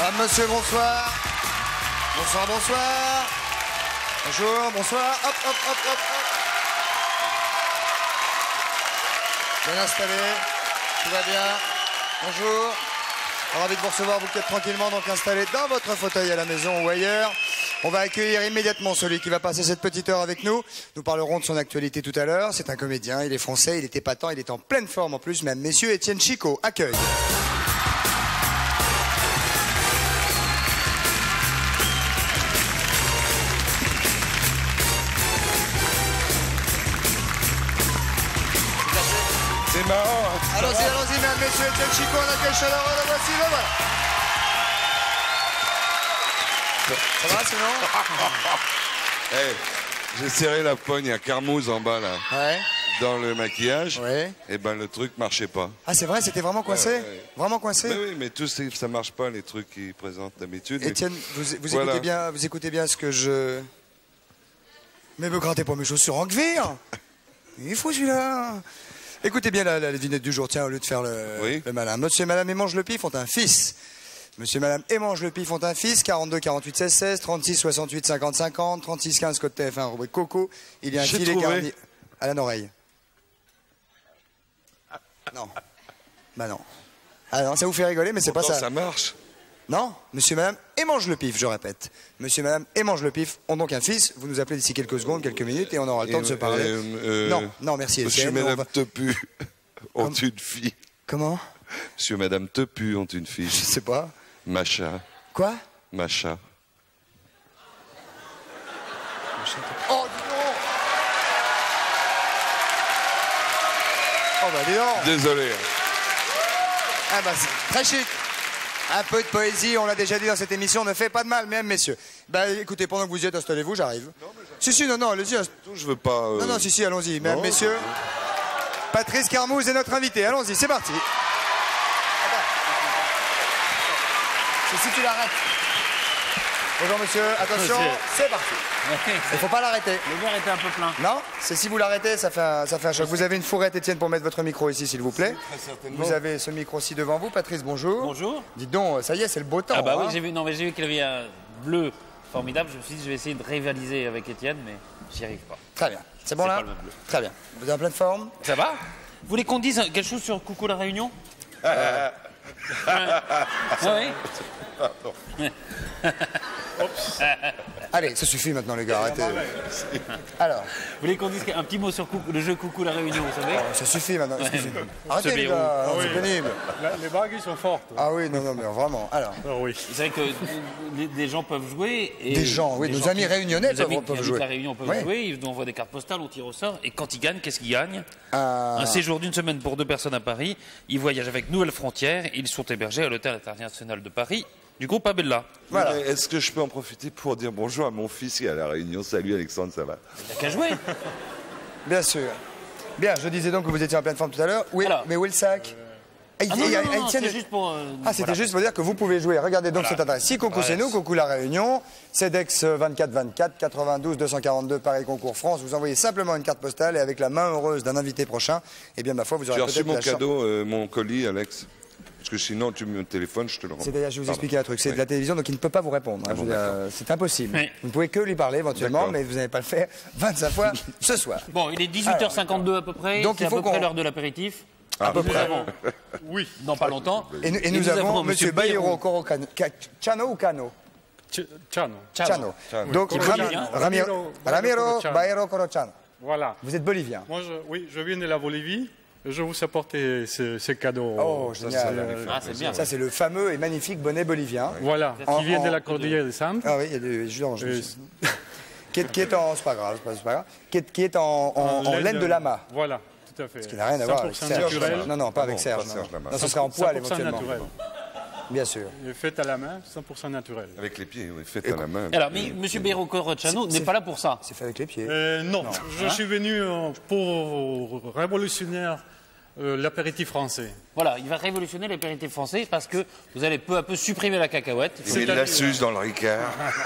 Madame, monsieur, bonsoir. Bonsoir, bonsoir. Bonjour, bonsoir. Hop, hop, hop, hop, hop. Bien installé. Tout va bien. Bonjour. Ravi de vous recevoir, vous qui êtes tranquillement donc installé dans votre fauteuil à la maison ou ailleurs. On va accueillir immédiatement celui qui va passer cette petite heure avec nous. Nous parlerons de son actualité tout à l'heure. C'est un comédien, il est français, il est épatant, il est en pleine forme en plus. Mesdames, messieurs, Étienne Chicot, accueille. C'est marrant. Hein, allons-y, allons-y, mesdames, messieurs, Étienne Chicot, on accueille chaleureux, le voici, le voilà. Ça va, sinon? Hey, j'ai serré la pogne à Carmouze en bas, là. Ouais. Dans le maquillage. Ouais. Et ben, le truc marchait pas. Ah, c'est vrai, c'était vraiment coincé? Ouais. Vraiment coincé? Mais oui, mais ça marche pas, les trucs qu'ils présentent d'habitude. Étienne, vous voilà. vous écoutez bien ce que je... Mais me grattez pas mes chaussures en cuir. Il faut celui-là. Écoutez bien la devinette du jour, tiens, au lieu de faire le malin. Monsieur et madame Émange Le Pif ont un fils. Monsieur et madame Émange Le Pif ont un fils, 42 48 16 16, 36 68 50 50, 36 15 code TF1, rubrique Coco. Il y a un filet garni à la oreille. Non. Bah non. Ah non, ça vous fait rigoler, mais c'est pas ça. Ça marche. Non, monsieur et madame Émange Le Pif, je répète. Monsieur et madame Émange Le Pif ont donc un fils. Vous nous appelez d'ici quelques secondes, quelques minutes, et on aura le temps de se parler. Non, non, merci. Monsieur et madame Tepu ont une fille. Comment? Monsieur et madame Tepu ont une fille. Je sais pas. Macha. Quoi? Macha. Oh, dis donc! Oh, bah dis donc! Désolé. Ah, bah c'est très chic. Un peu de poésie, on l'a déjà dit dans cette émission, ne fait pas de mal, mesdames, messieurs. Bah écoutez, pendant que vous y êtes, installez-vous, j'arrive. Si, non, allez-y. Je veux pas... Non, si, allons-y, mesdames, messieurs. Patrice Carmouze est notre invité, allons-y, c'est parti. C'est si tu l'arrêtes. Bonjour monsieur, attention, c'est parti. Il ne faut pas l'arrêter. Le verre était un peu plein. Non, c'est si vous l'arrêtez, ça fait un choc. Vous avez une fourrette, Étienne, pour mettre votre micro ici, s'il vous plaît. Vous avez ce micro-ci devant vous. Patrice, bonjour. Bonjour. Dites donc, ça y est, c'est le beau temps. Ah bah hein. oui, j'ai vu qu'il avait un bleu formidable. Je me suis dit, je vais essayer de rivaliser avec Étienne, mais j'y arrive pas. Très bien. C'est bon là? Pas le même bleu. Très bien. Vous êtes en pleine forme? Ça va? Vous voulez qu'on dise quelque chose sur Coucou la Réunion? Oui. Allez, ça suffit maintenant, les gars, arrêtez. Alors. Vous voulez qu'on dise un petit mot sur le jeu Coucou la Réunion, vous savez? Ça suffit maintenant, excusez-moi. Arrêtez, les gars, c'est pénible. Les bagues, ils sont fortes. Ah oui, non, mais vraiment. Alors. Oui. Vous savez que des gens peuvent jouer. Et des gens, oui, nos amis réunionnais peuvent jouer. La Réunion peuvent jouer, ils nous envoient des cartes postales, on tire au sort. Et quand ils gagnent, qu'est-ce qu'ils gagnent? Un séjour d'une semaine pour 2 personnes à Paris. Ils voyagent avec Nouvelle Frontière. Ils sont hébergés à l'hôtel international de Paris du groupe Abella. Voilà. Est-ce que je peux en profiter pour dire bonjour à mon fils qui est à la Réunion? Salut Alexandre, ça va? Il n'y a qu'à jouer. Bien sûr. Bien, je disais donc que vous étiez en pleine forme tout à l'heure. Oui, mais où est le sac? C'était juste pour... c'était juste pour dire que vous pouvez jouer. Regardez donc cette adresse-ci, Coucou c'est nous, Coucou la Réunion, CEDEX 2424 92 242 Paris Concours France. Vous envoyez simplement une carte postale et avec la main heureuse d'un invité prochain, eh bien ma foi, vous aurez peut-être J'ai reçu mon cadeau, mon colis, Alex. Parce que sinon, tu me téléphones, je te le rends. C'est d'ailleurs, je vais vous expliquer un truc. C'est de la télévision, donc il ne peut pas vous répondre. Hein, c'est impossible. Oui. Vous ne pouvez que lui parler éventuellement, mais vous n'allez pas le faire 25 fois ce soir. Bon, il est 18h52 à peu près. Donc c'est à peu près l'heure de l'apéritif. À peu près. Oui. Dans pas longtemps. Et nous avons M. Baïro Chano ou Cano? Chano. Donc Ramiro Baïro Corocano. Voilà. Vous êtes bolivien? Moi, je viens de la Bolivie. Je vous apporter ce cadeau. Oh, génial. C'est bien. Ça, c'est le fameux et magnifique bonnet bolivien. Voilà, qui vient de la Cordillère des Andes. Ah oui, il y a des jus d'orange. Qui est en... C'est pas grave, c'est pas grave. Qui est en laine de lama. Voilà, tout à fait. Ce qui n'a rien à voir avec Serge. Non, pas avec Serge. Non, ce serait en poil éventuellement. Naturel. Bien sûr. Fait à la main, 100% naturel. Avec les pieds, oui, fait à la main. Alors, mais M. Baïro Corocano n'est pas là pour ça. C'est fait avec les pieds. Non, je suis venu pour révolutionner l'apéritif français. Voilà, il va révolutionner l'apéritif français parce que vous allez peu à peu supprimer la cacahuète. Il met de la suce dans le Ricard.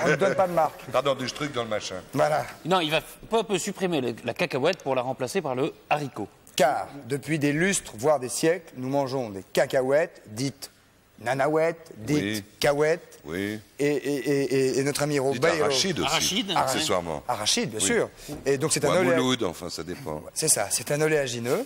On ne donne pas de marque. Pardon, du truc dans le machin. Voilà. Non, il va peu à peu supprimer la cacahuète pour la remplacer par le haricot. Car, depuis des lustres, voire des siècles, nous mangeons des cacahuètes dites nanaouette, dite cahuète, et notre ami Robert. Arachide aussi, accessoirement. Arachide, bien sûr. Et donc c'est un mouloud, enfin ça dépend. C'est ça, c'est un oléagineux.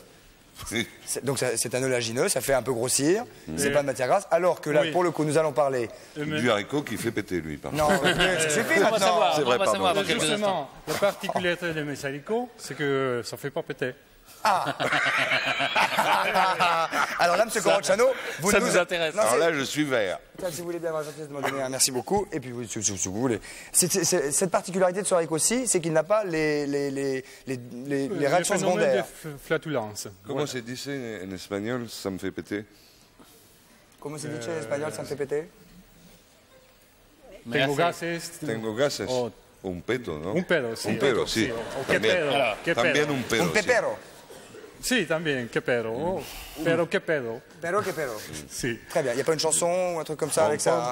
Donc c'est un oléagineux, ça fait un peu grossir, c'est pas de matière grasse, alors que là, pour le coup, nous allons parler... Du haricot qui fait péter, lui, par Non, ça suffit maintenant. C'est vrai, pardon. Justement, la particularité de mes haricots, c'est que ça ne fait pas péter. Ah Alors là, M. Corocciano, vous nous intéresse. Alors là, je suis vert. Si vous voulez bien avoir la gentillesse de m'en donner un, merci beaucoup. Et puis, si vous voulez. Cette particularité de ce haricot-ci, c'est qu'il n'a pas les réactions secondaires. De flatulence. Comment c'est dit en espagnol, ça me fait péter? Comment c'est dit en espagnol, ça me fait péter? Tengo gases. Tengo gases. Un pedo, ¿no? Un pedo, sí. Un pedo, sí. ¿Qué pedo? ¿Qué pedo? También un pedo. Un pepero. Sí, también, qué pedo. Oh, pero qué pedo. Pero qué pedo. Sí. Très bien. Il n'y a pas une chanson ou un truc comme ça avec ça?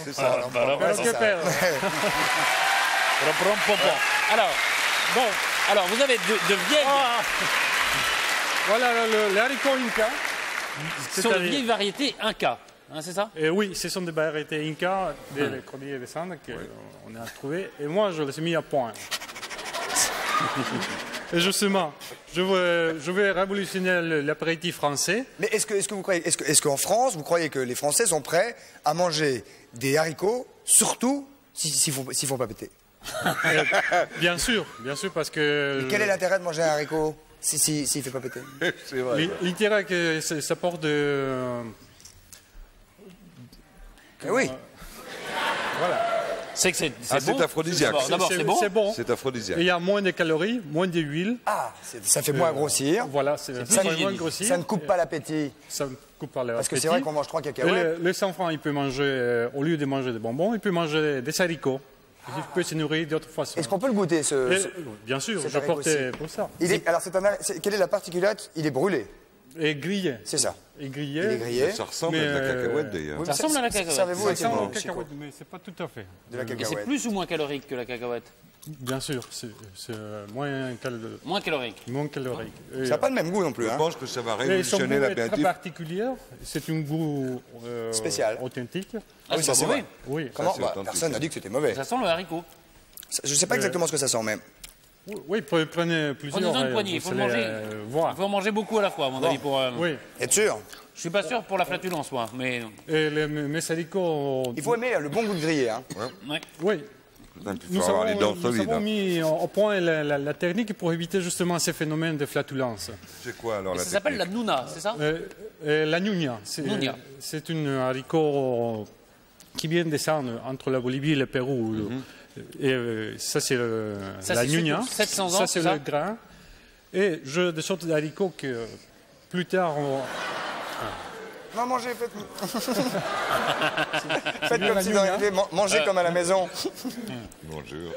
C'est ça. Pero qué pedo. Alors, vous avez de vieilles... Voilà le haricot Inca. Ce sont de vieilles variétés Inca, hein, c'est ça? Oui, ce sont des variétés Inca, des cordillères des Andes qu'on a trouvées. Et moi, je les ai mis à point. Et justement, je vais révolutionner l'apéritif français. Mais est-ce que vous croyez, est-ce qu'en France, vous croyez que les Français sont prêts à manger des haricots, surtout s'ils font pas péter? Bien sûr, parce que... Mais quel est l'intérêt de manger un haricot s'il fait pas péter? C'est vrai. L'intérêt que ça porte de... Oui. Voilà. C'est que c'est Ah, bon. c'est aphrodisiaque. D'abord, c'est bon. C'est bon. C'est aphrodisiaque. Et il y a moins de calories, moins d'huile. Ah, ça fait moins grossir. Voilà, ça fait moins grossir. Ça ne coupe pas l'appétit. Ça ne coupe pas l'appétit. Parce que c'est vrai qu'on mange 3 cacahuètes. Les enfants, ils peuvent manger, au lieu de manger des bonbons, ils peuvent manger des haricots. Ils peuvent se nourrir d'autres façons. Est-ce qu'on peut le goûter, Bien sûr, cet je portais haricot-ci pour ça. Alors, quelle est la particularité? Il est brûlé. Et grillé. C'est ça. Et grillé. Il est grillé. Ça ressemble à de la cacahuète, d'ailleurs. Ça ressemble à la cacahuète. Savez-vous Ça ressemble à la effectivement cacahuète, mais c'est pas tout à fait. de la Et c'est cacahuète? plus ou moins calorique que la cacahuète? Bien sûr, c'est moins calorique. Moins calorique. Ça n'a pas le même goût non plus. Je Hein. pense que ça va Et son goût révolutionner est très l'apéritif. particulier. C'est un goût Spécial. authentique. Ah oui, ça c'est vrai. Oui. Comment c'est Bah, authentique. personne n'a dit que c'était mauvais. Ça sent le haricot. Je ne sais pas exactement ce que ça sent, mais... Oui, prenez plusieurs. Prenez-en une poignée, il faut vous le allez, manger. voir. Il faut en manger beaucoup à la fois, à mon avis. Oui. Êtes sûr? Je suis pas sûr pour la flatulence, moi, mais... Et mes haricots... Il faut aimer le bon goût de grillé. Hein. Ouais. Oui. Putain, il Nous faut avoir les dents avons solides. hein. mis au point la technique pour éviter justement ces phénomènes de flatulence. C'est quoi alors la Ça s'appelle la technique? nouna, c'est ça? La ñuña, Ñuña. c'est un haricot qui vient descendre entre la Bolivie et le Pérou. Et ça, c'est Ça, la c'est ñuña. 700 ans, Ça, c'est c'est ça le grain. Et des sortes d'haricots que plus tard, Non, mangez, faites... faites comme si mangez comme à la maison. Bonjour.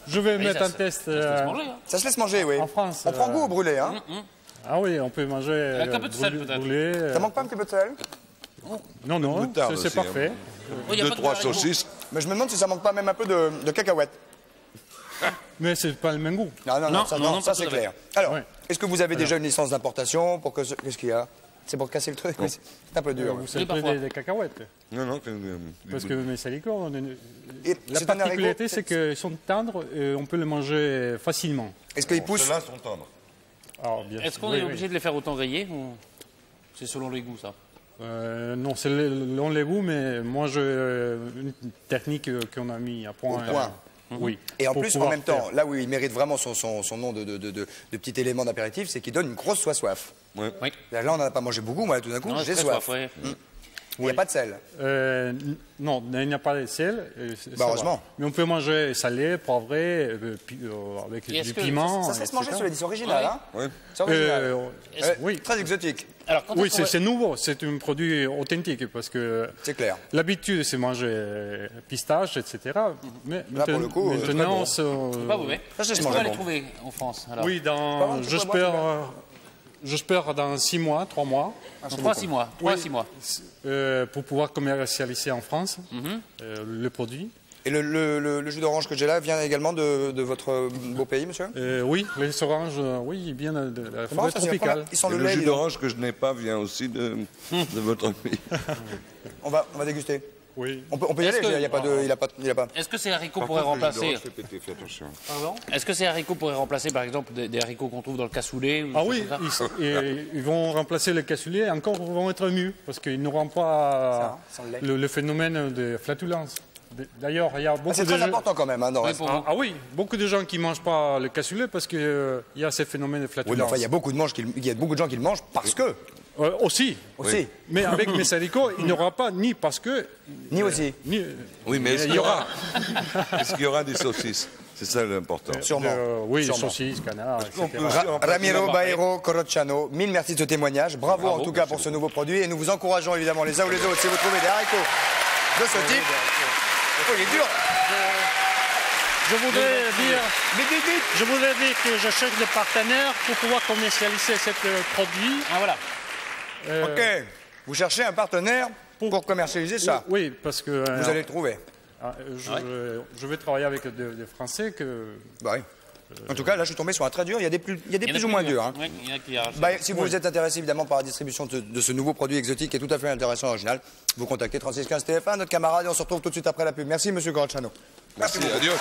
je vais Mais mettre ça en se- test Ça se manger, hein. Ça se laisse manger, oui. en France. On prend goût au brûlé. Hein. Ah oui, on peut manger Avec un peu de sel, peut-être. brûlé. Ça manque pas un petit peu de sel? Non, moutarde c'est aussi, parfait. Oh, y a Deux, pas de trois haricot. saucisses. Mais je me demande si ça manque pas même un peu de cacahuètes. Mais c'est pas le même goût. Non, ça pas c'est tout à fait. clair. Alors, Ouais. est-ce que vous avez déjà une licence d'importation pour que... Qu'est-ce qu'il y a? C'est pour casser le truc? Oui, c'est un peu dur. Vous savez parfois. des cacahuètes. Non, Parce que mes haricots, Et la c'est un haricot, particularité, c'est qu'ils sont tendres et on peut les manger facilement. Est-ce qu'ils poussent? Ceux-là sont tendres. Alors, bien Est-ce sûr, qu'on oui, est oui. obligé de les faire autant griller ou c'est selon les goûts, ça? Non, c'est on les goûts, mais moi, j'ai une technique qu'on a mis à point. Au point. Oui. Et en pour plus, en pouvoir même temps, faire. là où il mérite vraiment son nom de petit élément d'apéritif, c'est qu'il donne une grosse soif. Ouais. Oui. Là, on n'en a pas mangé beaucoup, moi, tout d'un coup, Non, j'ai très soif. ouais. Il n'y a pas de sel. Non, il n'y a pas de sel. ça va. heureusement. Mais on peut manger salé, poivré, avec Et est-ce du que piment. Ça se laisse manger, etc. cela dit, c'est original, hein? Ouais. C'est original. Oui. Très exotique, Alors, quand Oui, est-ce qu'on va- c'est nouveau, c'est un produit authentique parce que c'est clair. l'habitude c'est manger pistache, etc. Mais Là, pour le coup, maintenant, très C'est pas mauvais. Ça, je laisse Est-ce qu'on manger va les bon. trouver en France alors? oui, Pardon, tu peux boire, j'espère dans 6 mois, 3 mois, Dans 3-6 mois. 3 à 6 mois. pour pouvoir commercialiser en France le produit. Et le jus d'orange que j'ai là vient également de votre beau pays, monsieur? Oui, les oranges, oui, ils viennent de la forêt tropicale. Ils sont le jus d'orange que je n'ai pas vient aussi de votre pays. On va déguster. Oui. On peut y aller, il a pas. Est-ce que ces haricots pourraient remplacer... Fais attention. Pardon? Est-ce que ces haricots pourraient remplacer, par exemple, des haricots qu'on trouve dans le cassoulet ou Ah oui, ils vont remplacer le cassoulet, encore ils vont être mieux, parce qu'ils n'auront pas le phénomène de flatulence. D'ailleurs, il y a beaucoup c'est très important quand même. Hein, oui, beaucoup de gens qui ne mangent pas le cassoulet parce qu'il y a ce phénomène de flatulence. Oui, enfin, il y a beaucoup de gens qui le mangent parce que. Aussi. Oui. Mais avec mes haricots, il n'y aura pas ni parce que... Ni aussi. Oui, mais est-ce qu'il y aura des saucisses? C'est ça l'important. Sûrement. Oui, saucisses, canards, etc. Ramiro Baero Corrociano, mille merci de ce témoignage. Bravo en tout cas pour ce nouveau produit. Et nous vous encourageons évidemment les uns ou les autres si vous trouvez des haricots de ce type. Oh, il est dur. Je voudrais dire que je cherche des partenaires pour pouvoir commercialiser ce produit. Ah voilà. Ok. Vous cherchez un partenaire pour commercialiser ça? Oui, parce que... Vous allez le trouver. Je vais travailler avec des Français que... Bah oui. En tout cas, là, je suis tombé sur un très dur. Il y a des plus ou moins durs. Hein. Oui, il y en a qui arrachent. Si vous êtes intéressé évidemment par la distribution de ce nouveau produit exotique qui est tout à fait intéressant et original, vous contactez 3615 TF1, notre camarade, et on se retrouve tout de suite après la pub. Merci, monsieur Corrociano. Merci, adios.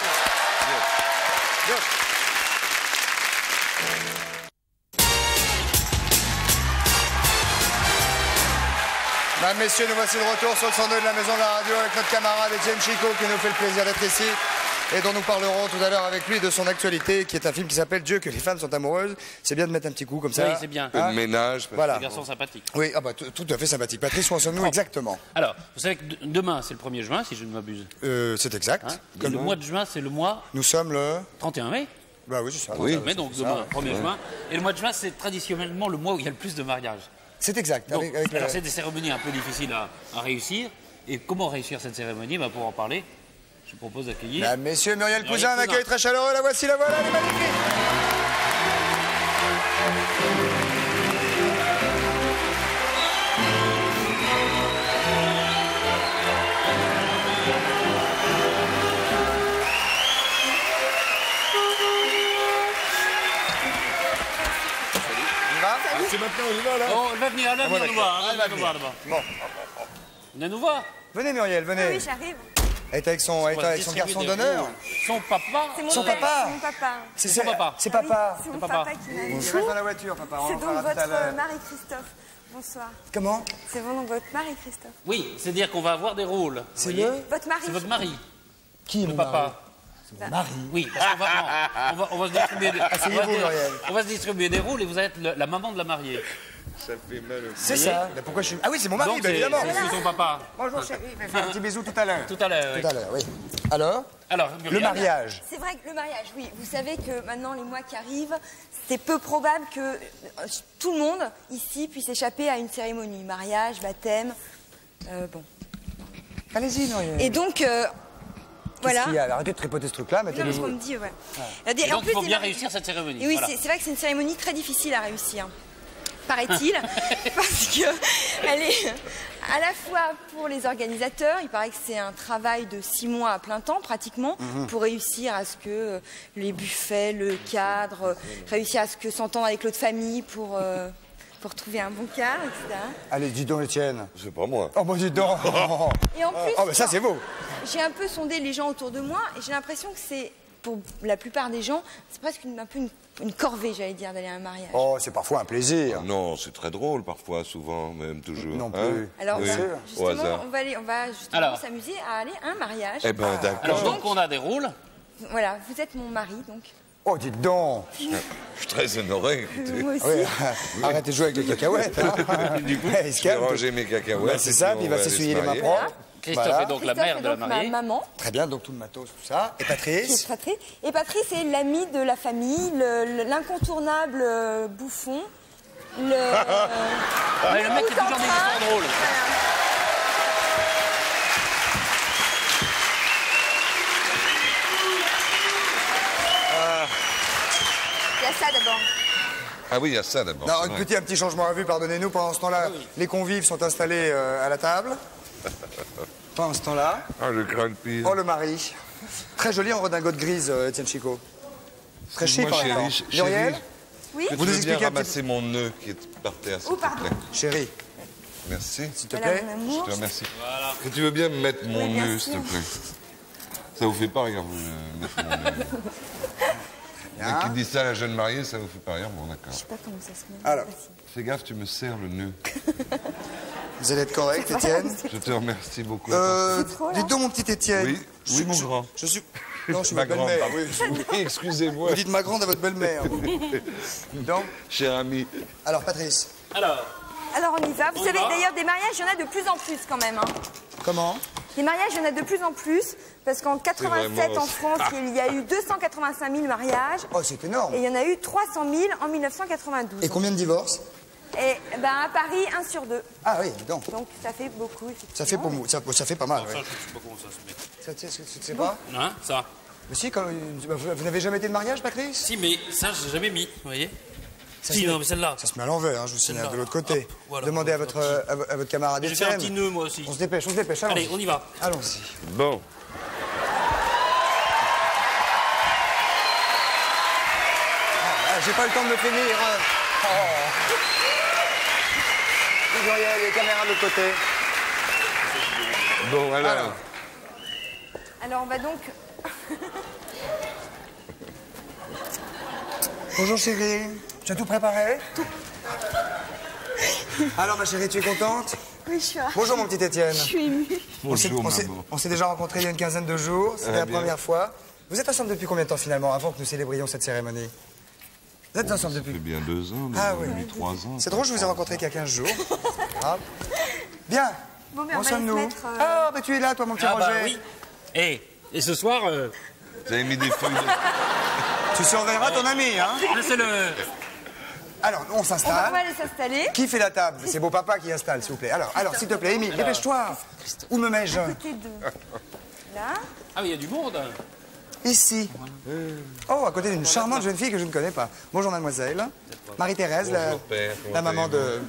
Mesdames, messieurs, nous voici de retour sur le 102 de la Maison de la Radio avec notre camarade Etienne Chico qui nous fait le plaisir d'être ici et dont nous parlerons tout à l'heure avec lui de son actualité qui est un film qui s'appelle Dieu que les femmes sont amoureuses. C'est bien de mettre un petit coup comme ça. Oui, c'est bien. Un ménage. Voilà. Un garçon sympathique. Oui, tout à fait sympathique. Patrice, où en sommes-nous exactement? Alors, vous savez que demain, c'est le 1er juin, si je ne m'abuse. C'est exact. Hein, et le mois de juin, c'est le mois... Nous sommes le... 31 mai. Bah oui, c'est ça. Oui. Mais donc demain, 1er juin. Et le mois de juin, c'est traditionnellement le mois où il y a le plus de mariages. C'est exact. Donc, alors, c'est des cérémonies un peu difficiles à réussir. Et comment réussir cette cérémonie? Pour en parler, je vous propose d'accueillir... Mesdames, messieurs, Muriel Pouzin, un accueil très chaleureux. La voici, la voilà, elle est magnifique. C'est maintenant, on y va là. Oh, elle va venir, elle va venir nous voir. Elle va venir nous voir là-bas. Bon. Venez nous voir. Venez, Muriel, venez. Oui, j'arrive. Elle est avec son garçon d'honneur. Son papa. C'est Son père, papa. c'est mon papa. C'est son papa. C'est papa. C'est mon papa. papa qui m'a Il dit. reste dans la voiture, papa. C'est On donc verra tout à l'heure. votre Marie-Christophe. Bonsoir. Comment? C'est donc votre Marie-Christophe. Oui, c'est-à-dire qu'on va avoir des rôles. C'est Vous voyez? Votre mari. C'est votre mari. Qui est Le mon papa. mari? C'est mon mari. Oui, parce qu'on on va se distribuer Muriel. on va se distribuer des rôles et vous allez être la maman de la mariée. Ça fait mal au C'est ça. Mais pourquoi je suis... Ah oui, c'est mon mari, Donc, bien évidemment. c'est son papa. Bonjour chérie, fais un petit bisou tout à l'heure. Tout à l'heure. Tout à l'heure, oui. Alors, Alors, le Muriel, mariage. C'est vrai que le mariage, oui. Vous savez que maintenant, les mois qui arrivent, c'est peu probable que tout le monde ici puisse échapper à une cérémonie. Mariage, baptême. Bon. Allez-y, Muriel. Et donc, voilà. Arrêtez de tripoter ce truc-là, Non, parce qu'on me dit, ouais. Et donc, en il plus, faut c'est bien vrai- réussir cette cérémonie. Et oui, Voilà. c'est vrai que c'est une cérémonie très difficile à réussir, paraît-il, parce que elle est à la fois pour les organisateurs, il paraît que c'est un travail de 6 mois à plein temps pratiquement, pour réussir à ce que les buffets, le cadre, réussir à ce que s'entendre avec l'autre famille pour trouver un bon cadre, etc. Allez, dis donc, Étienne. C'est pas moi. Oh, bon, dis donc. Et en plus, Oh, mais ça, c'est beau. j'ai un peu sondé les gens autour de moi et j'ai l'impression que c'est, pour la plupart des gens, c'est presque un peu une corvée, j'allais dire, d'aller à un mariage. Oh, c'est parfois un plaisir. Non, c'est très drôle parfois, souvent, même toujours. Non Hein? plus. Alors, Oui, bah, au justement, hasard. on va justement Alors. s'amuser à aller à un mariage. Eh ben, Alors, d'accord. donc, on a des rôles. Voilà, vous êtes mon mari, donc. Oh, dites donc. Je suis très honoré. écoutez. Moi aussi. Oui, arrêtez de jouer avec les cacahuètes. Hein. Du coup, Ouais, il se je vais calme. ranger mes cacahuètes. Ouais, c'est ça, puis il va aller s'essuyer se les mains marier. propres. Christophe Voilà. est donc la Christophe mère est de la donc mariée. ma maman. Très bien, donc tout le matos, tout ça. Et Patrice? Et Patrice est l'ami de la famille, l'incontournable bouffon, Ouais, le mec qui est toujours des histoires drôles. Il y a ça d'abord. Ah oui, il y a ça d'abord. Non, c'est vrai. un petit changement à vue, pardonnez-nous. Pendant ce temps-là, les convives sont installés à la table. Pendant ce temps-là... Ah, je crains le pire. Oh, le mari. Très joli en redingote grise, Étienne Chicot. Très chic, Moi, en même temps. chérie, Muriel? Oui. Vous nous expliquez ramasser mon nœud qui est par terre, s'il te pardon. plaît. Chérie, Merci. s'il te Voilà, plaît. mon Je amour. te remercie. Voilà. Que tu veux bien me mettre mon Oui, bien nœud, sûr. s'il te plaît. Ça vous fait pas rire, vous, mettre mon nœud. Le mec qui dit ça à la jeune mariée, ça vous fait pas rire? Bon, d'accord. Je sais pas comment ça se met. Alors, Fais gaffe, tu me serres le nœud. vous allez être correct, Étienne. Je te remercie beaucoup. Dites donc, mon petit Étienne. Oui, oui, mon grand. Je suis... Non, je suis Ma votre grande, belle-mère. pardon. Oui. Oui, excusez-moi. Vous dites ma grande à votre belle-mère. Donc, Cher ami. alors, Patrice, Alors, Alors on y va. Vous savez d'ailleurs des mariages, il y en a de plus en plus quand même. Hein. comment? Des mariages, il y en a de plus en plus parce qu'en 87 vraiment- en France, il y a eu 285 000 mariages Oh, c'est énorme. et il y en a eu 300 000 en 1992. Et combien de divorces? Et ben à Paris, 1 sur 2. Ah oui, dis donc. Donc ça fait beaucoup effectivement. Ça fait, pour moi, ça fait pas mal, Ça, ouais. je sais pas comment ça se met. Ça, tu sais pas? Hein, ça? Mais si, quand, vous n'avez jamais été de mariage, Patrice? Si, mais ça, je l'ai jamais mis, vous voyez? Ça Si, se met- non, mais celle-là. Ça se met à l'envers, hein, je vous signale, de l'autre côté. Hop, voilà. Demandez à votre camarade Je vais faire un petit Étienne. nœud, moi aussi. On se dépêche, allons-y. Allez, on y va. Allons-y. Bon. Ah, j'ai pas eu le temps de me finir. Oh. Muriel, les caméras de l'autre côté. Bon, alors. Alors on va donc. Bonjour chérie, tu as tout préparé? Tout. Alors ma chérie, tu es contente? Oui, je suis là. Bonjour mon petit Étienne. Je suis émue. Bonjour, maman. On s'est déjà rencontrés il y a une quinzaine de jours, c'était la bien. première fois. Vous êtes ensemble depuis combien de temps finalement, avant que nous célébrions cette cérémonie? Vous êtes ensemble Ça fait depuis... bien 2 ans, Ah mais oui. 3 ans. C'est drôle, je vous ai rencontré qu'il y a 15 jours. Ah. Bien. Bon, mais on Où va sommes-nous? aller se mettre, Ah, bah tu es là, toi, mon petit ah Roger. bah oui. Et ce soir, Vous avez mis des feuilles de... Tu surveilleras ton ami, hein? là c'est le... Alors, on on va s'installe. aller s'installer. Qui fait la table? C'est beau papa qui installe, s'il vous plaît. Alors, s'il te plaît, Émile, dépêche-toi. Où me mets-je? Côté de. Là. Ah, mais il y a du monde. Ici. Oh, à côté d'une charmante jeune fille que je ne connais pas. Bonjour, mademoiselle. Marie-Thérèse, Bonjour, père. Comment la maman de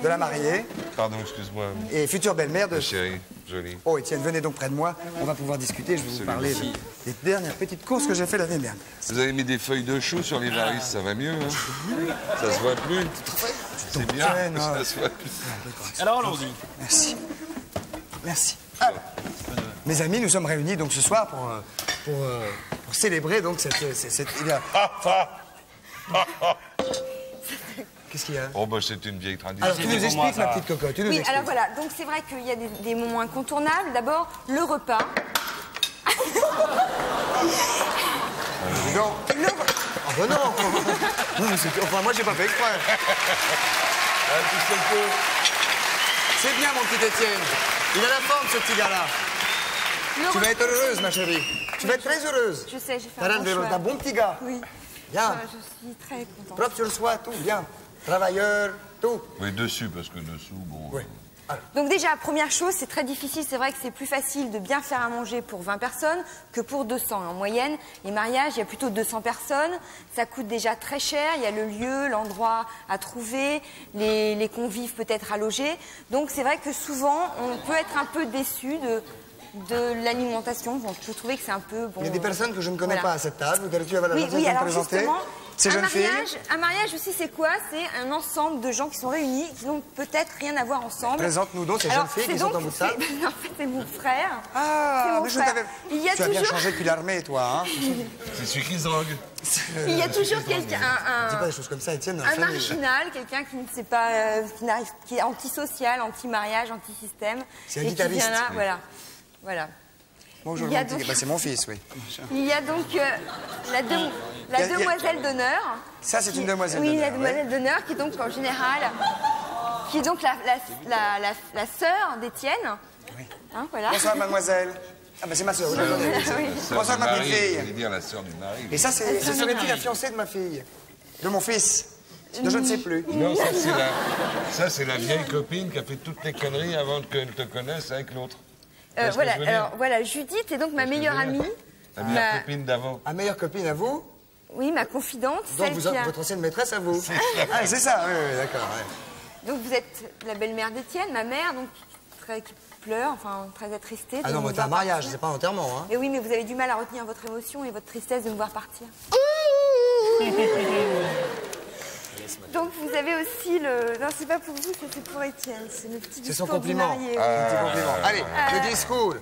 la mariée Pardon, excuse-moi. et future belle-mère de... Chérie, jolie. Oh, Étienne, venez donc près de moi. On va pouvoir discuter. Je vais vous parler des dernières petites courses que j'ai fait l'année dernière. Vous avez mis des feuilles de chou sur les varices, ça va mieux, hein? Ça se voit plus. C'est bien, Étienne, ça se voit plus. Alors, allons-y. Merci. Merci. Alors, mes amis, nous sommes réunis donc ce soir pour célébrer donc cette il y a- Qu'est-ce qu'il y a? Oh, bah, c'est une vieille tradition. Alors, tu nous pour moi, expliques, ma ça. petite cocotte, tu nous Oui, expliques. alors voilà. Donc c'est vrai qu'il y a des moments incontournables. D'abord, le repas. Non. Ah bah non. Non, mais enfin, moi, j'ai pas fait exprès. C'est bien, mon petit Étienne. Il a la forme, ce petit gars-là. Le Tu repas. vas être heureuse, ma chérie. Tu vas être très heureuse. Je sais, j'ai fait T'as un bon choix. un bon petit gars. Oui. Bien. Je suis très contente. Propre sur le soi, tout, bien. Travailleur, tout. Oui, dessus, parce que dessous, bon... Oui. Donc déjà, première chose, c'est très difficile. C'est vrai que c'est plus facile de bien faire à manger pour 20 personnes que pour 200. En moyenne, les mariages, il y a plutôt 200 personnes. Ça coûte déjà très cher. Il y a le lieu, l'endroit à trouver, les convives peut-être à loger. Donc c'est vrai que souvent, on peut être un peu déçu de l'alimentation. On peut trouver que c'est un peu... Bon, Il y a des personnes que je ne connais voilà. pas à cette table. Tu vas la Oui, gentillesse oui, de me alors présenter. justement, Ces jeunes filles. un mariage aussi, c'est quoi? C'est un ensemble de gens qui sont réunis, qui n'ont peut-être rien à voir ensemble. Présente-nous donc ces Alors, jeunes filles qui c'est sont en bout de table. En fait, c'est mon frère. Ah, C'est mon mais je frère. t'avais... Il y a Tu as bien toujours- changé depuis l'armée, toi, hein? C'est celui qui se drogue. Il y a toujours quelqu'un, Dis pas des choses comme ça, Étienne, dans la un famille. marginal, quelqu'un qui ne sait pas, qui est antisocial, anti-mariage, anti-système. C'est un et qui guitariste. vient là, Oui. voilà. Bonjour, Il y a mon petit... donc- Bah, c'est mon fils, oui. Il y a donc la Il y a- demoiselle d'honneur. Ça, c'est une demoiselle Oui, d'honneur, la demoiselle d'honneur qui est donc en général, qui est donc la sœur d'Étienne. Hein, voilà. Bonsoir, mademoiselle. Ah, bah, c'est ma soeur. Oui. Bonsoir, ma petite Je fille. voulais dire la sœur du mari. Et ça, ce serait-il la fiancée de ma fille? De mon fils? De je ne sais plus. Non, ça, c'est la vieille copine qui a fait toutes les conneries avant qu'elle te connaisse avec l'autre. Parce que Voilà, je veux dire. alors voilà, Judith est donc ma meilleure je veux dire. amie. La meilleure copine d'avant. Ma meilleure copine à vous? Oui, ma confidente, Donc, celle qui a... votre ancienne maîtresse à vous? Ah, c'est ça, oui, d'accord. Ouais. Donc vous êtes la belle-mère d'Étienne, ma mère, donc qui pleure, enfin très attristé. Ah non, mais c'est un mariage, c'est pas un enterrement. Hein. Et oui, mais vous avez du mal à retenir votre émotion et votre tristesse de me voir partir. Donc vous avez aussi le... Non, c'est pas pour vous, c'est pour Étienne. C'est le petit discours. C'est son compliment. Du marié, petit compliment. Allez, le discours.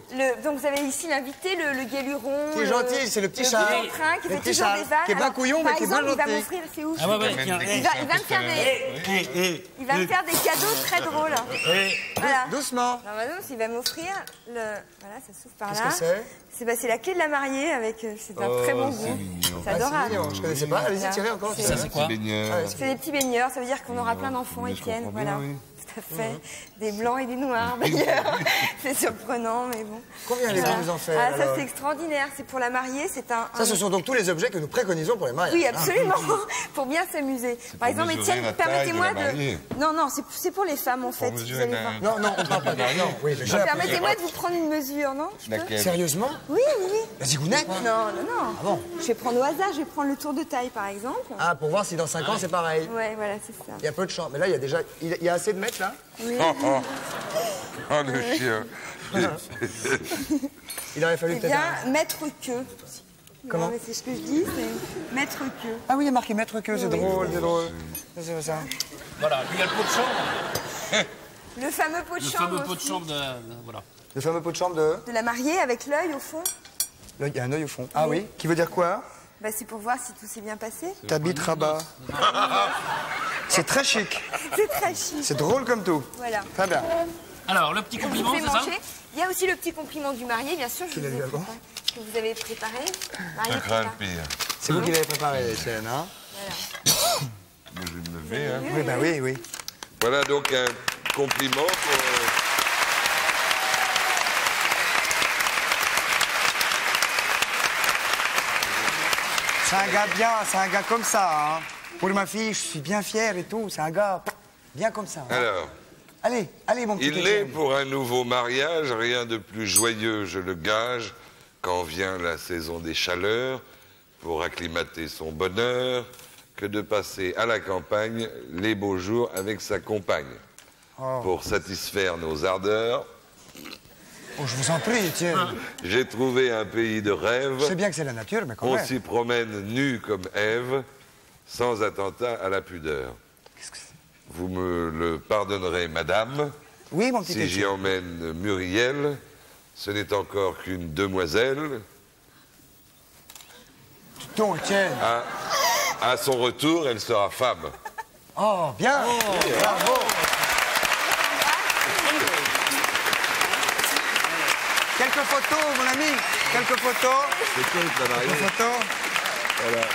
Donc vous avez ici l'invité, le guéluron. Qui est gentil, c'est le petit Charles. Qui fait toujours des vannes. Qui est bien couillon, mais qui est bien gentil. Il va m'offrir, c'est ouf. Ah ouais, ouais, il va me faire des cadeaux très drôles. Voilà. Doucement. Alors maintenant, il va m'offrir le... Voilà, ça s'ouvre par là. Qu'est-ce que c'est? C'est la clé de la mariée avec... C'est un très bon goût. C'est adorable. Je connaissais pas. Allez-y, tirez encore. Ça, c'est quoi? C'est des petits baigneurs. Ça veut dire qu'on aura plein d'enfants, Étienne. Voilà. Tout à fait. Des blancs et des noirs, d'ailleurs. C'est surprenant, mais bon. Combien les vous en faites? Ah, ça, c'est extraordinaire. C'est pour la mariée. C'est un... Ça, ce sont donc tous les objets que nous préconisons pour les mariages. Oui, absolument. Pour bien s'amuser. Par exemple, Étienne, permettez-moi de... Non, non, c'est pour les femmes, en fait. Vous allez voir. Non, on ne parle pas de... Non, oui, permettez-moi de vous prendre une mesure, non? Sérieusement? Oui, oui, oui. La zigounette? Non, non, non. Ah bon? Je vais prendre au hasard. Je vais prendre le tour de taille, par exemple. Ah, pour voir si dans 5 ans, c'est pareil. Ouais, voilà, c'est ça. Il y a peu de chance. Mais là, il y a déjà... Il y a assez de mètres, là? Oui. Oh, le chien. Il aurait fallu Eh peut-être... bien, maître queue. Comment? Non, mais c'est ce que je dis, c'est maître queue. Ah oui, il y a marqué maître queue, c'est drôle, c'est drôle. C'est ça. Voilà, puis il y a le pot de chambre. Le fameux pot de Le chambre. fameux pot de aussi. chambre de... Voilà. Le fameux pot de chambre de... De la mariée avec l'œil au fond. Là, il y a un œil au fond. Ah oui? Qui veut dire quoi? Bah, c'est pour voir si tout s'est bien passé. T'habites Rabat. C'est très chic. C'est très chic. C'est drôle comme tout. Voilà. Très bien. Alors, le petit On vous compliment, fait c'est ça? manger. Il y a aussi le petit compliment du marié, bien sûr, Qu'il a eu avant. que vous avez préparé. Marié Ça craint le prépare. pire. C'est vous qui l'avez préparé, les chaînes, hein? Moi, je vais me lever. Hein. Oui, bah oui, oui. Voilà donc un compliment pour... C'est un gars bien, c'est un gars comme ça, hein. Pour ma fille, je suis bien fier et tout. C'est un gars bien comme ça. Hein. Alors, Allez, mon petit il est pour un nouveau mariage, rien de plus joyeux, je le gage, quand vient la saison des chaleurs, pour acclimater son bonheur, que de passer à la campagne les beaux jours avec sa compagne. Oh. Pour satisfaire nos ardeurs, Oh, je vous en prie, Étienne. j'ai trouvé un pays de rêve. Je sais bien que c'est la nature, mais quand On même. s'y promène nu comme Ève, sans attentat à la pudeur. Vous me le pardonnerez, madame, Oui, mon petit si j'y Étienne. emmène Muriel, ce n'est encore qu'une demoiselle. Donc, Étienne. À son retour, elle sera femme. Oh, bien. Bravo. Quelques photos, mon ami. Quelques photos. C'est quoi la mariée? Quelques photos. Voilà.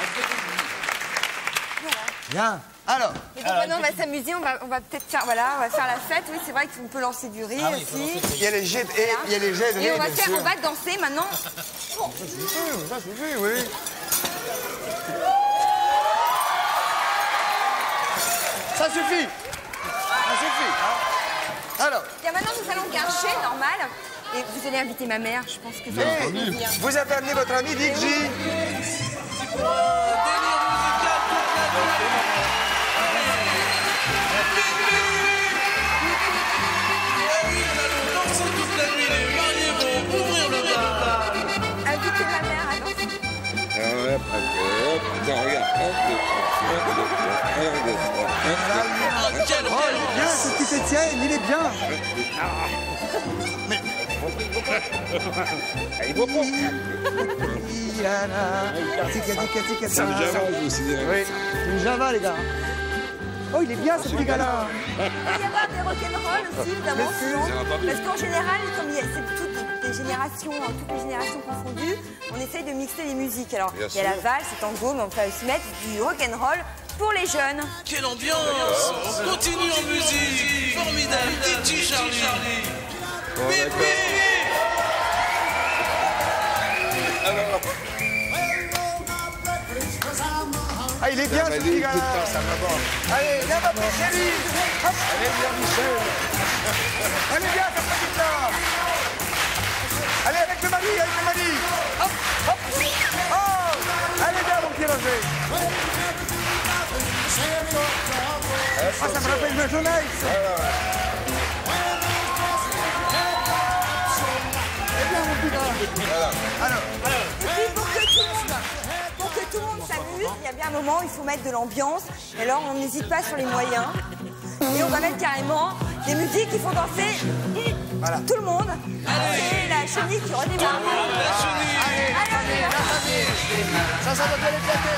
Bien. Alors. Et donc maintenant, on va s'amuser, on va peut-être faire, voilà, on va faire la fête. Oui, c'est vrai qu'on peut lancer du riz aussi. Il y a les jets de, il y a les jets de Et on va bien faire, sûr. on va danser maintenant. Ça suffit, oui. Ça suffit. Ça suffit. Hein. Alors. Bien maintenant, nous allons gâcher, normal. Et vous allez inviter ma mère, je pense que ça va vous plaisir. Vous avez amené votre ami Digi. Invitez ma mère à danser. Oh, il est bien, ce petit Étienne, il est bien. C'est un Java aussi. Oui, c'est une Java, les gars. Oh, il est bien, ce petit gars-là. Il peut y avoir des rock'n'roll aussi, évidemment, souvent. Parce qu'en général, comme c'est toutes les générations confondues, on essaye de mixer les musiques. Alors, il y a la valse, le tango, mais on peut aussi mettre du rock'n'roll pour les jeunes. Quelle ambiance! On continue en musique! Formidable! Petit Charlie! Bébé! Ah, il est bien, ce petit gars-là. Allez, viens, ma petite chérie. Hop. Allez, viens, Michel. Elle est bien, cette petite-là. Allez, avec le mari, Hop, hop. Oh, allez, bien, mon petit Roger. Ah, ça me rappelle ma jeunesse. Et puis pour que tout le monde s'amuse, il y a bien un moment où il faut mettre de l'ambiance. Et alors on n'hésite pas sur les moyens. Et on va mettre carrément des musiques qui font danser tout le monde. C'est la chenille qui redémarre. La chenille. Ça doit bien éclater.